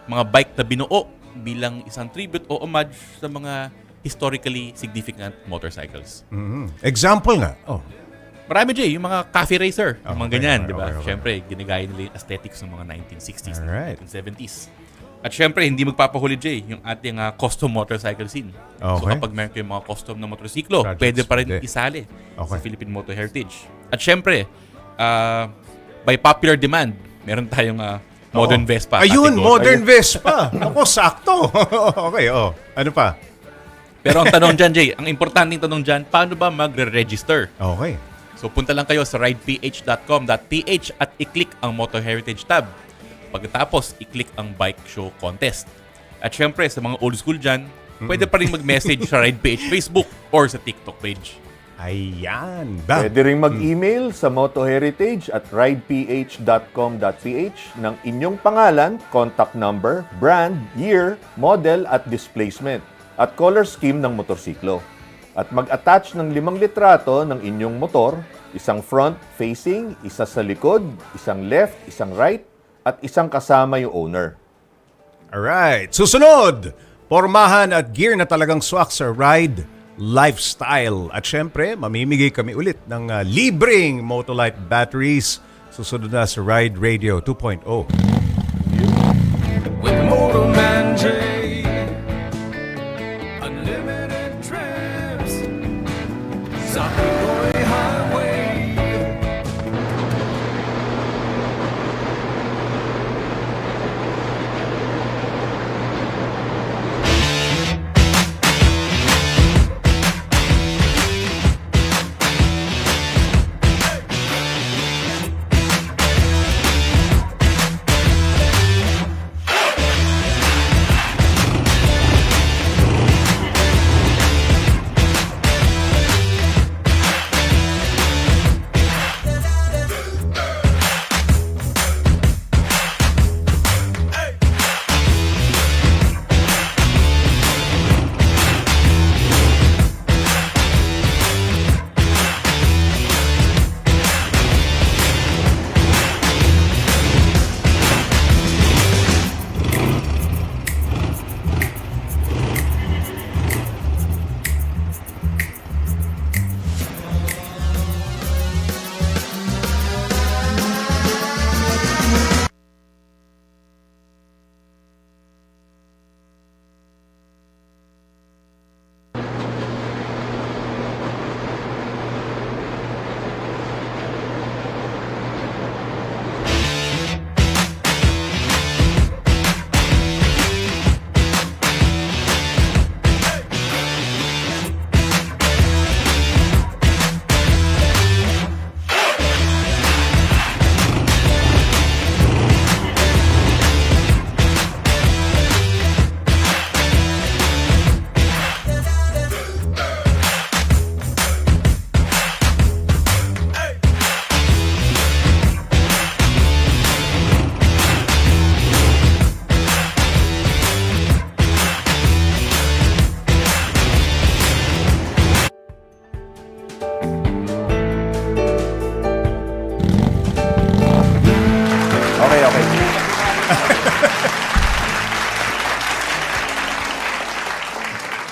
mga bike na binuo bilang isang tribute o homage sa mga historically significant motorcycles. Example nga. Marami dyan, yung mga cafe racer, yung mga Okay, ganyan, okay, di ba? okay. Siyempre, ginagaya nila yung aesthetics ng mga 1960s, Alright. 1970s. At siyempre, hindi magpapahuli dyan yung ating custom motorcycle scene. So Okay. kapag meron kayong mga custom na motorsiklo, Projects, pwede pa rin pwede. isali sa Okay. Philippine Motor Heritage. At siyempre, by popular demand, meron tayong modern Vespa. Ayun, category. modern Vespa. Ako, sakto. Okay, Ano pa? Pero ang tanong dyan, Jay, ang importanteng tanong dyan, paano ba magre-register? Okay. So punta lang kayo sa rideph.com.ph at i-click ang Motor Heritage tab. Pagkatapos, i-click ang Bike Show Contest. At syempre, sa mga old school dyan, pwede pa rin mag-message sa RidePH Facebook or sa TikTok page. Ayan. Pwede rin mag-email sa motoheritage@rideph.com.ph ng inyong pangalan, contact number, brand, year, model at displacement at color scheme ng motorsiklo. At mag-attach ng 5 litrato ng inyong motor, isang front facing, isa sa likod, isang left, isang right, at isang kasama yung owner. Alright. Susunod, pormahan at gear na talagang swak sa ride lifestyle. At syempre, mamimigay kami ulit ng libreng Motolite batteries. Susunod na sa Ride Radio 2.0. With Motorman J. Unlimited trips. Sa Pinoy Highway.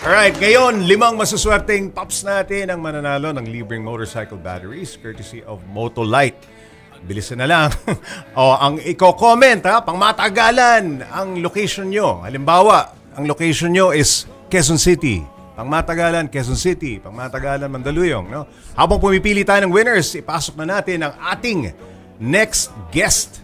Alright, ngayon, 5 masuswerteng Pops natin ang mananalo ng libreng motorcycle batteries courtesy of Motolite. Bilisan na lang. Ang i-comment, pang matagalan, ang location nyo. Halimbawa, ang location nyo is Quezon City. Pang matagalan, Quezon City. Pang matagalan, Mandaluyong. No? Habang pumipili tayo ng winners, ipasok na natin ang ating next guest.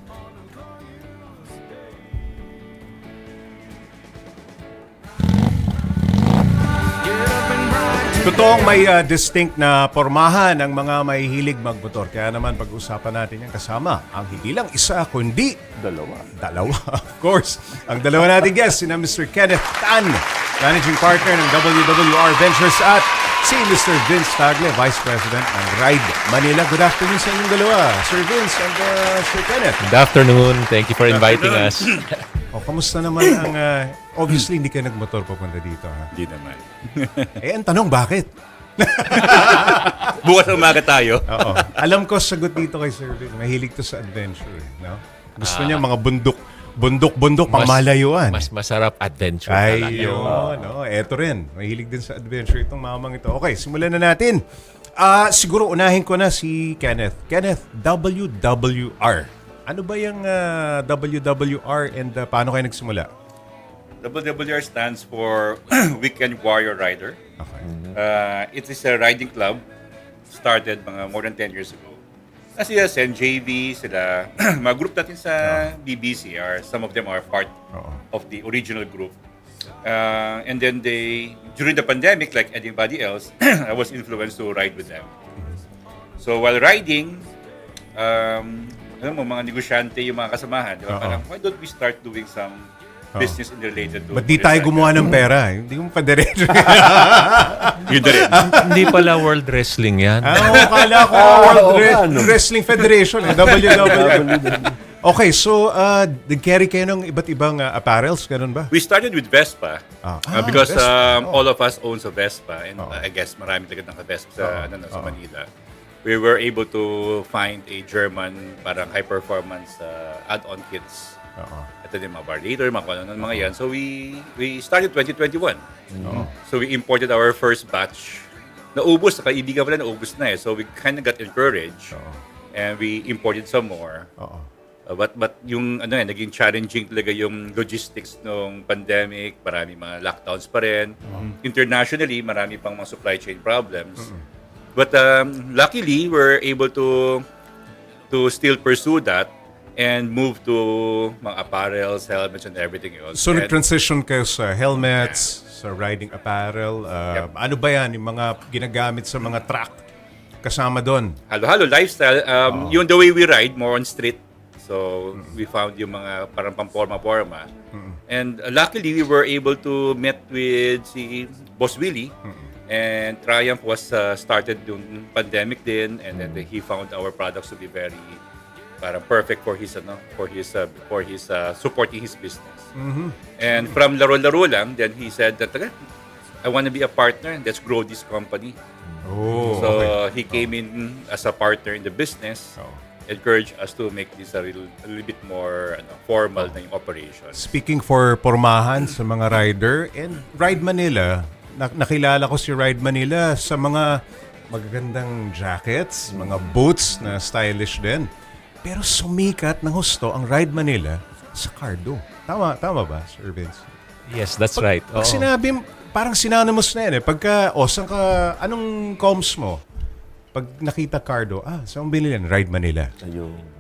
Totoong may distinct na pormahan ng mga mahihilig magmotor. Kaya naman pag-usapan natin yan kasama ang hindi lang isa, kundi dalawa. Of course, ang dalawa nating guests, sina Mr. Kenneth Tan, Managing Partner ng WWR Ventures at si Mr. Vince Tagle, Vice President ng Ride Manila. Good afternoon sa inyong dalawa, Sir Vince and Sir Kenneth. Good afternoon. Thank you for inviting us. Kamusta naman ang... obviously, hindi ka nagmotor papunta dito, ha? Hindi naman. Ang tanong, bakit? Bukas umaga tayo. Oo. Alam ko sagot dito kay Sir Vince. Mahilig to sa adventure, no? Gusto niya mga bundok pang malayuan. Mas masarap adventure. Ay, yun. No? Eto rin. Mahilig din sa adventure itong mamang ito. Okay, simulan na natin. Siguro unahin ko na si Kenneth. Kenneth, WWR. Ano ba yung WWR and paano kayo nagsimula? WWR stands for Weekend Warrior Rider. Okay. It is a riding club started mga more than 10 years ago. Kasi sila NJV, sila mga group natin sa BBC some of them are part of the original group. And then during the pandemic, like anybody else, I was influenced to ride with them. So while riding, alam mo, mga negosyante yung mga kasamahan, di ba? Parang, why don't we start doing some business in related to... Ba't di tayo gumawa ng pera? Hindi mo pa diretso. Yun na rin. Hindi pala World Wrestling yan. Kala ko World Wrestling Federation, WWE. Okay, so nag-carry kayo ng iba't ibang apparels, ganun ba? We started with Vespa because Vespa. all of us owns a Vespa and I guess marami talaga naka-Vespa sa Manila. We were able to find a German parang high-performance add-on kits. Ito din mga Balita, mga yan. So we started 2021. So we imported our first batch. Naubos, kaibigan pala naubos na eh. So we kind of got encouraged and we imported some more. But yung naging challenging talaga yung logistics ng pandemic, marami mga lockdowns pa rin. Internationally, marami pang mga supply chain problems. But luckily, we're able to still pursue that and move to mga apparels, helmets, and everything else. So nag-transition kayo sa helmets, sa riding apparel. Ano ba yan, yung mga ginagamit sa mga truck kasama doon? Halo-halo, lifestyle. Yung the way we ride, more on street. So we found yung mga parang pamporma-porma. And luckily, we were able to meet with si Boss Willie. And Triumph was started yung pandemic din, and then he found our products to be very parang perfect for his supporting his business. And from laro-laro lang, then he said that I want to be a partner and let's grow this company. He came in as a partner in the business. Encourage us to make this a little bit more formal na yung operation. Speaking for pormahan sa mga rider and Ride Manila, nakilala ko si Ride Manila sa mga magagandang jackets, mga boots na stylish din. Pero sumikat ng husto ang Ride Manila sa cardo. Tama ba, Sir Vince? Yes, that's right. Pag sinabi, parang synonymous na yan eh. Pagka, saan ka, anong comms mo? Pag nakita cardo, saan binili yan? Ride Manila.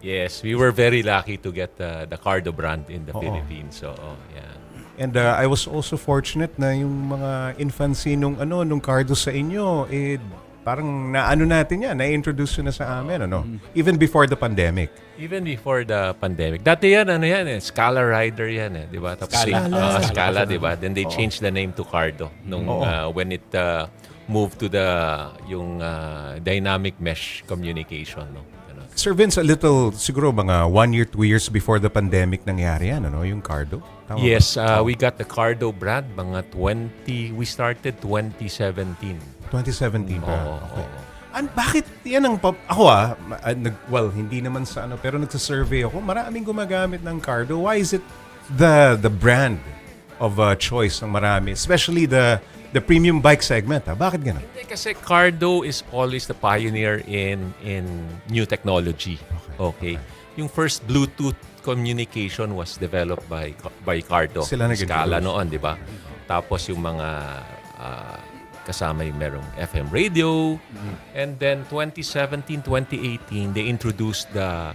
Yes, we were very lucky to get the Cardo brand in the Philippines. So, yeah. And I was also fortunate na yung mga infancy nung cardo sa inyo, parang naano natin yan, na-introduce na sa amin, Even before the pandemic. Even before the pandemic. Dati yan, Scala Rider yan, di ba? Tapos Scala, di ba? Then they changed the name to Cardo when it moved to yung dynamic mesh communication, Sir Vince, a little, siguro mga 1 year, 2 years before the pandemic nangyari yan, yung cardo? Tama yes, we got the Cardo brand, we started 2017. 2017 pa? Okay. Bakit yan ang ako hindi naman sa pero nagsa-survey ako, maraming gumagamit ng Cardo. Why is it the brand of choice ng marami, especially the premium bike segment? Bakit ganun? Kasi Cardo is always the pioneer in new technology. Okay. Yung first Bluetooth communication was developed by Cardo. Sila nag-introduce. Scala noon, di ba? Tapos yung mga kasama yung merong FM radio. And then 2017, 2018, they introduced the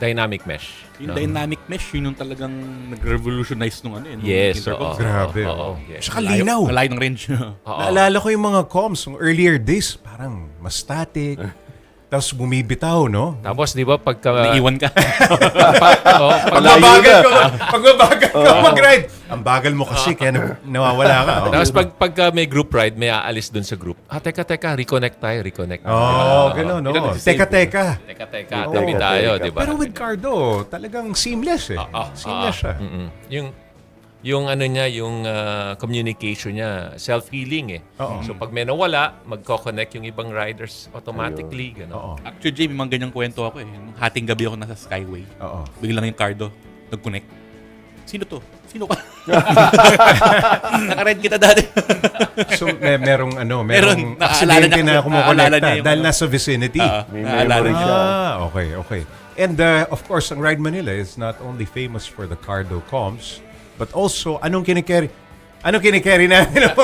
dynamic mesh. Yung dynamic mesh, yun yung talagang nag-revolutionize nung Yes, intercom. Grabe. Yes. Tsaka linaw. Malayo ng range. Naalala ko yung mga comms ng earlier days, parang mas static. Tapos bumibitaw, no? Tapos, di ba, pagka... Naiiwan ka. Pagbabagal ka mag-ride. Ang bagal mo kasi, kaya nawawala ka. Tapos pagka may group ride, may aalis dun sa group. Teka, reconnect tayo. Gano'n, no? Teka. Teka, tabi tayo, di ba? Pero with Cardo, talagang seamless eh. Seamless siya. Yung ano niya, yung communication niya, self-healing eh. So pag may nawala, magko-connect yung ibang riders automatically. Gano'n. Actually, Jay, may mga ganyang kwento ako eh. Nung hating gabi ako nasa Skyway. Biglang yung Cardo, nag-connect. Sino to? Sino ka? Naka-ride kita dati. So merong Meron, naaalala aksidente niya- na naaalala kumukonekta niya yung dahil ano. nasa vicinity. May Naalala memory niya. siya. Okay. And of course, ang Ride Manila is not only famous for the Cardo comms, but also, anong kinikerry natin ng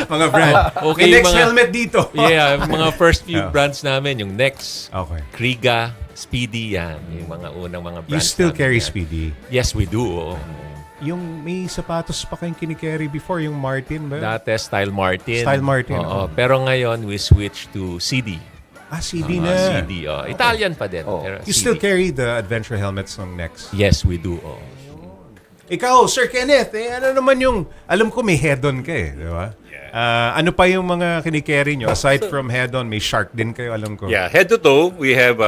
mga brand? Okay, Yung next mga- helmet dito. Yeah, mga first few brands namin, yung Nex, Okay. Kriga, Speedy, yan. Yung mga unang mga brands You still namin carry yan. Speedy. Yes, we do. Oo. Yung may sapatos pa kayong kinikerry before, yung Martin ba? Dati, Style Martin. Style Martin, Oo. Pero ngayon, we switched to CD. CD na. CD. Italian pa din. Pero You CD. still carry the adventure helmets ng Next. Yes, we do. Ikaw, Sir Kenneth, ano naman yung, alam ko may head-on ka eh, di ba? Ano pa yung mga kinikerry nyo? Aside from head-on, may shark din kayo, alam ko. Yeah, head to toe, we have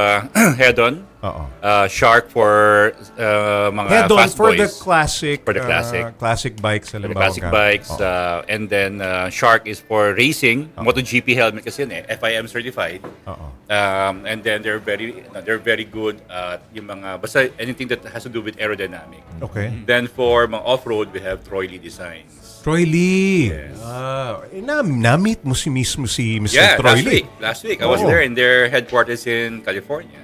head-on, Oo. shark for mga Head-on fast for boys. the classic, For the classic. classic bikes, For the halimbawa. classic bikes, and then Shark is for racing. MotoGP helmet kasi yun eh, FIM certified. And then they're very good at yung mga basta anything that has to do with aerodynamic. Okay. Then for mga off-road, we have Troy Lee Designs. Troy Lee. Yes. Na-meet mo mismo si Mr. Troy Lee. Last week I was Oo. there in their headquarters in California.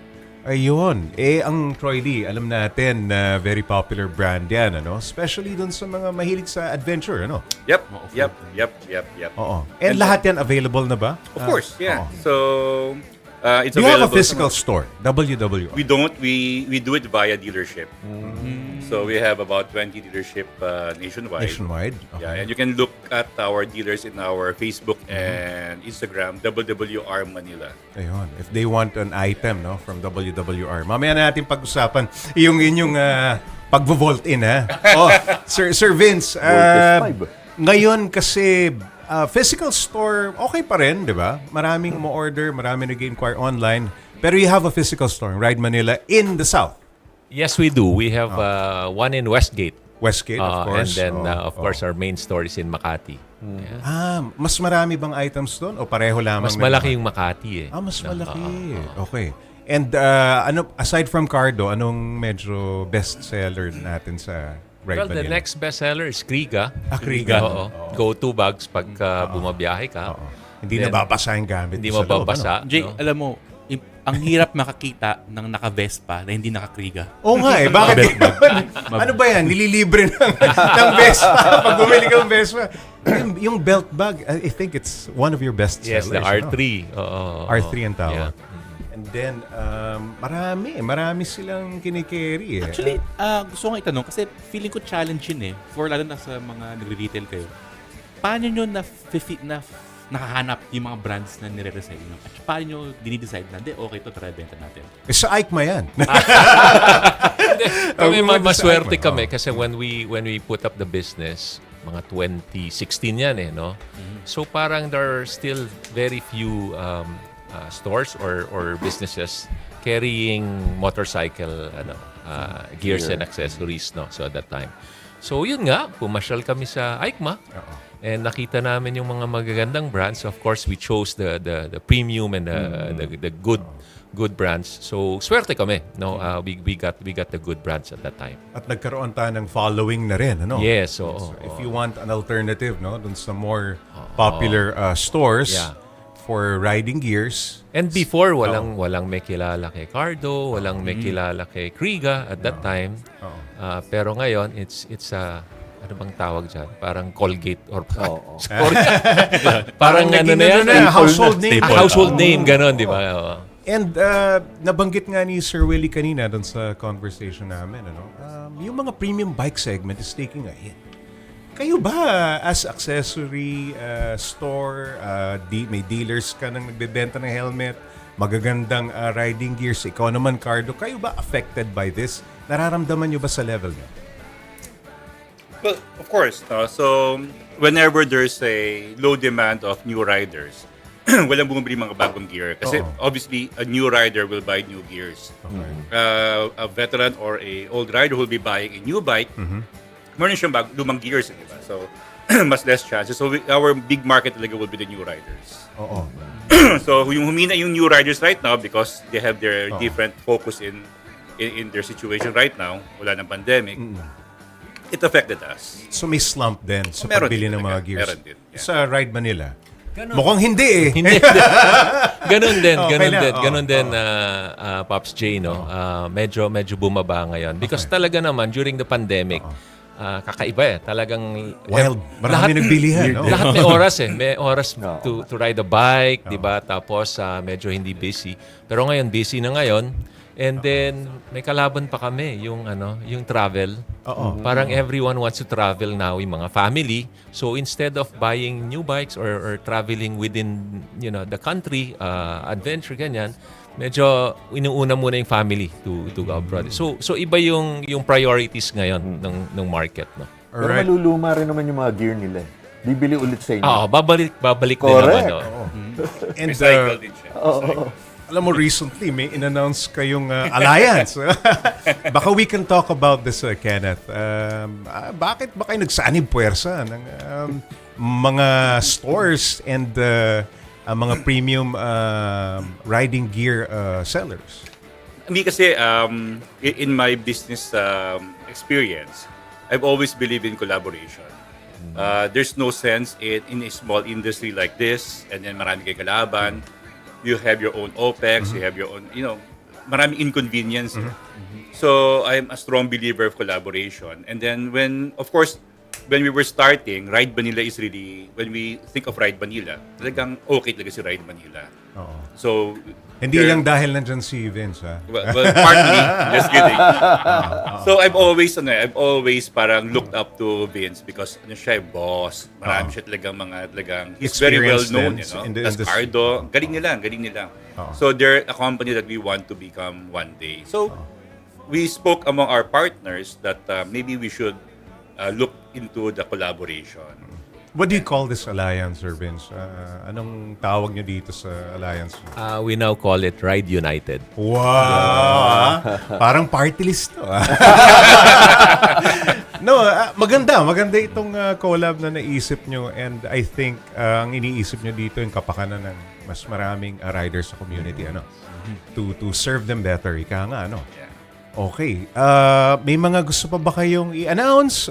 Ayun. Ang Troy Lee, alam natin na very popular brand yan, ano? Especially dun sa mga mahilig sa adventure, ano? Yep. Oo. And lahat yan available na ba? Of course, yeah. Oo. So it's Do you have a available physical sa- store? WWR? We don't. We do it via dealership. So we have about 20 dealership nationwide. Nationwide? Okay. Yeah, and you can look at our dealers in our Facebook and Instagram, WWR Manila. Ayun. If they want an item, no, from WWR. Mamaya na natin pag-usapan yung inyong pag-vault in, ha? Sir Vince, Voltes 5. ngayon kasi physical store, okay pa rin, di ba? Maraming mo-order, maraming nag-inquire online. Pero you have a physical store, Ride Manila, in the South. Yes, we do. We have one in Westgate. Westgate, of course. And then, of course, our main store is in Makati. Yeah. Mas marami bang items doon? O pareho lamang? Mas malaki yung Makati eh. Mas malaki. Okay. And aside from Cardo, anong medyo bestseller natin sa Ride Well, the Manila? next bestseller is Kriga. Kriga. Oo. Go-to bags pagka bumabiyahe ka. Hindi Then, nababasa yung gamit Hindi mo sa loob, mababasa. Jay, no? alam mo, ang hirap makakita ng naka-Vespa na hindi naka-Kriga. Oo nga eh. Bakit? Ano ba yan? Nililibre ng Vespa. Pag bumili ka ng Vespa. Yung belt bag, I think it's one of your best Yes, sellers. the R3. R3 ang tawag. Yeah. And then, marami silang kinikerry eh. Actually, gusto kong itanong kasi feeling ko challenge yun eh. For lalo na sa mga nagre-retail kayo. Paano nyo nakahanap yung mga brands na nire-resell nyo? At paano nyo dinidecide na, okay to, try benta natin? Sa EICMA yan. Kami maswerte Sa kami kasi when we put up the business, mga 2016 yan eh, no? So parang there are still very few stores or businesses carrying motorcycle gears and accessories, no? So at that time. So yun nga, pumasyal kami sa EICMA. And nakita namin yung mga magagandang brands. Of course, we chose the premium and the good brands. So swerte kami. No, we got the good brands at that time. At nagkaroon tayo ng following na rin, ano? Yes, So oo. if you want an alternative, no, dun sa more popular stores Yeah. for riding gears. And before, walang may kilala kay Cardo, walang may kilala kay Kriga at that time. Pero ngayon, it's ano bang tawag dyan? Parang Colgate or parang ano na yan? Household name. Household name, ganon, di ba? Oo. And nabanggit nga ni Sir Willie kanina doon sa conversation namin, ano, yung mga premium bike segment is taking a hit. Kayo ba as accessory store, may dealers ka nang nagbebenta ng helmet, magagandang riding gears, ikaw naman, Cardo, kayo ba affected by this? Nararamdaman nyo ba sa level nyo? Well, of course. No? So, whenever there's a low demand of new riders, walang bumibili mga bagong gear. Kasi obviously, a new rider will buy new gears. A veteran or a old rider will be buying a new bike, meron siyang lumang gears, di ba? So, mas less chances. So, our big market talaga will be the new riders. So, yung humina yung new riders right now because they have their different focus in their situation right now, wala ng pandemic, it affected us. So may slump din sa Meron pagbili din ng talaga. mga gears. Meron din, yeah. Sa Ride Manila. Mukhang hindi eh. Hindi. Ganon din, Oh. Pops J, no? Medyo bumaba ngayon. Because talaga naman, during the pandemic, kakaiba eh. Talagang Wild. Marami nagbilihan. No? Lahat may oras eh. May oras to ride a bike, di ba? Tapos medyo hindi busy. Pero ngayon, busy na ngayon. And then, may kalaban pa kami, yung travel. Parang everyone wants to travel now, yung mga family. So, instead of buying new bikes or traveling within, the country, adventure, ganyan, medyo inuuna muna yung family to go abroad. So iba yung priorities ngayon ng market, no? Pero maluluma rin naman yung mga gear nila. Bibili ulit sa inyo. Babalik din Correct. naman. And Recycle din siya. alam mo, recently, may in-announce kayong alliance. Baka we can talk about this, Kenneth. Bakit ba kayo nagsanib puwersa ng mga stores and mga premium riding gear sellers? Me kasi, in my business experience, I've always believed in collaboration. There's no sense in a small industry like this, and then marami kay kalaban. You have your own OPEX, you have your own, maraming inconvenience. So, I'm a strong believer of collaboration. And then when we were starting, Ride Manila is really, when we think of Ride Manila, talagang okay talaga si Ride Manila. So, hindi lang dahil nandyan si Vince, ha? Well, partly, just kidding. So I've always parang looked up to Vince because siya yung boss. Marami siya talagang he's very well known, in the As industry. Cardo, galing nila. So they're a company that we want to become one day. So we spoke among our partners that maybe we should look into the collaboration. What do you call this alliance, Sir Vince? Anong tawag niyo dito sa alliance? We now call it Ride United. Wow! Parang party list to. No, maganda itong collab na naisip nyo, and I think ang iniisip nyo dito yung kapakanan ng mas maraming riders sa community, to serve them better. Ika nga, Okay. May mga gusto pa ba kayong i-announce?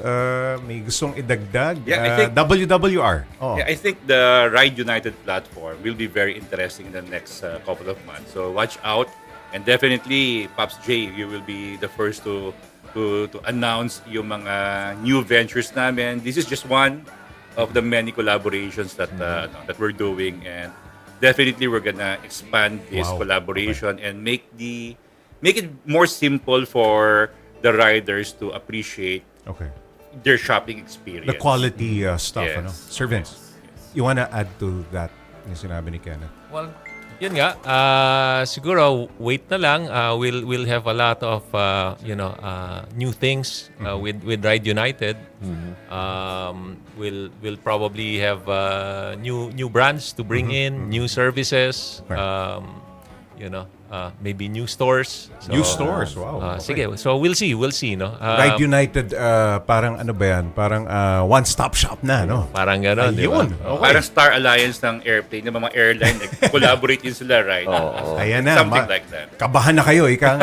May gustong idagdag? Yeah, I think- WWR. Yeah, I think the Ride United platform will be very interesting in the next couple of months. So watch out, and definitely, Pops J, you will be the first to announce yung mga new ventures namin. This is just one of the many collaborations that we're doing, and definitely we're gonna expand this collaboration and make it more simple for the riders to appreciate their shopping experience. The quality stuff, Yes. Sir Vince, you wanna add to that yung sinabi ni Kenneth? Well, yun nga. Siguro, wait na lang. We'll have a lot of, new things with Ride United. We'll probably have new brands to bring in, new services. maybe new stores. So, New stores, wow. Okay. Sige, so we'll see, no? Ride United, parang ano ba yan? Parang one-stop shop na, no? Parang gano'n, di ba? Ayun. Okay. Parang Star Alliance ng airplane, ng mga airline, collaborate din sila, right? Ayan na. Something like that. Kabahan na kayo, ika.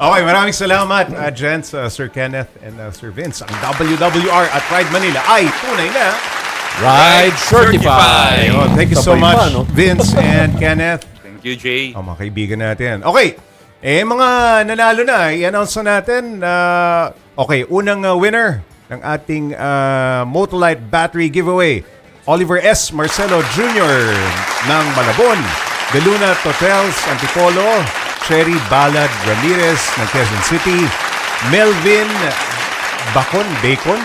Okay, maraming salamat, gents, Sir Kenneth and Sir Vince. Ang WWR at Ride Manila ay tunay na Ride Certified! Ayun, thank you so Sabay much, pa, no? Vince and Kenneth. Thank you, Jay. Mga kaibigan natin. Okay, mga nanalo na, i-announce na natin. Okay, unang winner ng ating Motolite Battery Giveaway, Oliver S. Marcelo Jr. ng Malabon, De Luna Hotels Antipolo, Cherry Balad Ramirez ng Quezon City, Melvin Bacon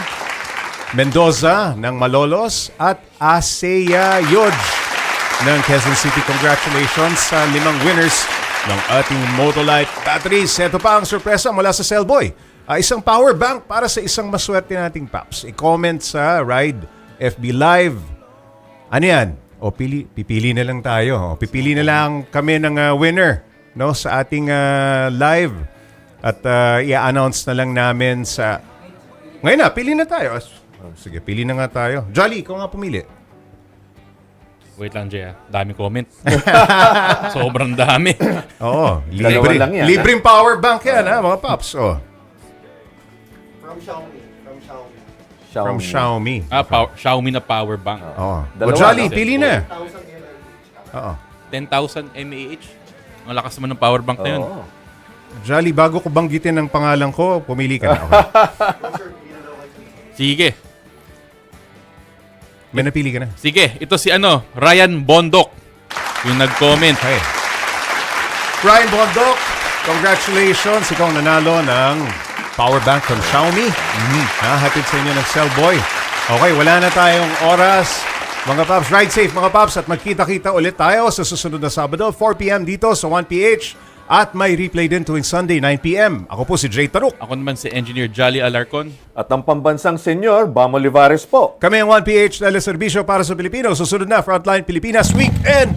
Mendoza ng Malolos, at Aseya Yodge ng Quezon City. Congratulations sa 5 winners ng ating Motolite batteries. Ito pa ang sorpresa mula sa Cellboy. Isang power bank para sa isang maswerte nating paps. I-comment sa Ride FB Live. Ano yan? O pipili na lang tayo. Pipili na lang kami ng winner, no, sa ating live. At i-announce na lang namin sa... Ngayon na, pili na tayo. Sige, pili na nga tayo. Jolly, ikaw nga pumili. Wait lang, Jay. Dami comment. Sobrang dami. Oo, Dalawa lang yan, libreng power bank yan, ha, mga paps. Oh. From Xiaomi. Xiaomi na power bank. Oh. O Dalawa, Jolly, no? pili na. Oo. 10,000 mAh. Ang lakas naman ng power bank na yun. Oo. Jolly, bago ko banggitin ang pangalan ko, pumili ka na. Okay. Sige. May napili ka na. Sige, ito si Ryan Bondok. Yung nag-comment. Okay. Ryan Bondok, congratulations. Ikaw ang nanalo ng power bank from Xiaomi. Hatid sa inyo ng Cellboy. Okay, wala na tayong oras. Mga paps, ride safe mga paps, at magkita-kita ulit tayo sa susunod na Sabado, 4 p.m. dito sa 1PH. At may replay din tuwing Sunday, 9 p.m. Ako po si Jay Taruk. Ako naman si Engineer Jolly Alarcon. At ang pambansang senyor, Bam Olivares po. Kami ang 1PH na serbisyo para sa Pilipino. Susunod na Frontline Pilipinas Weekend.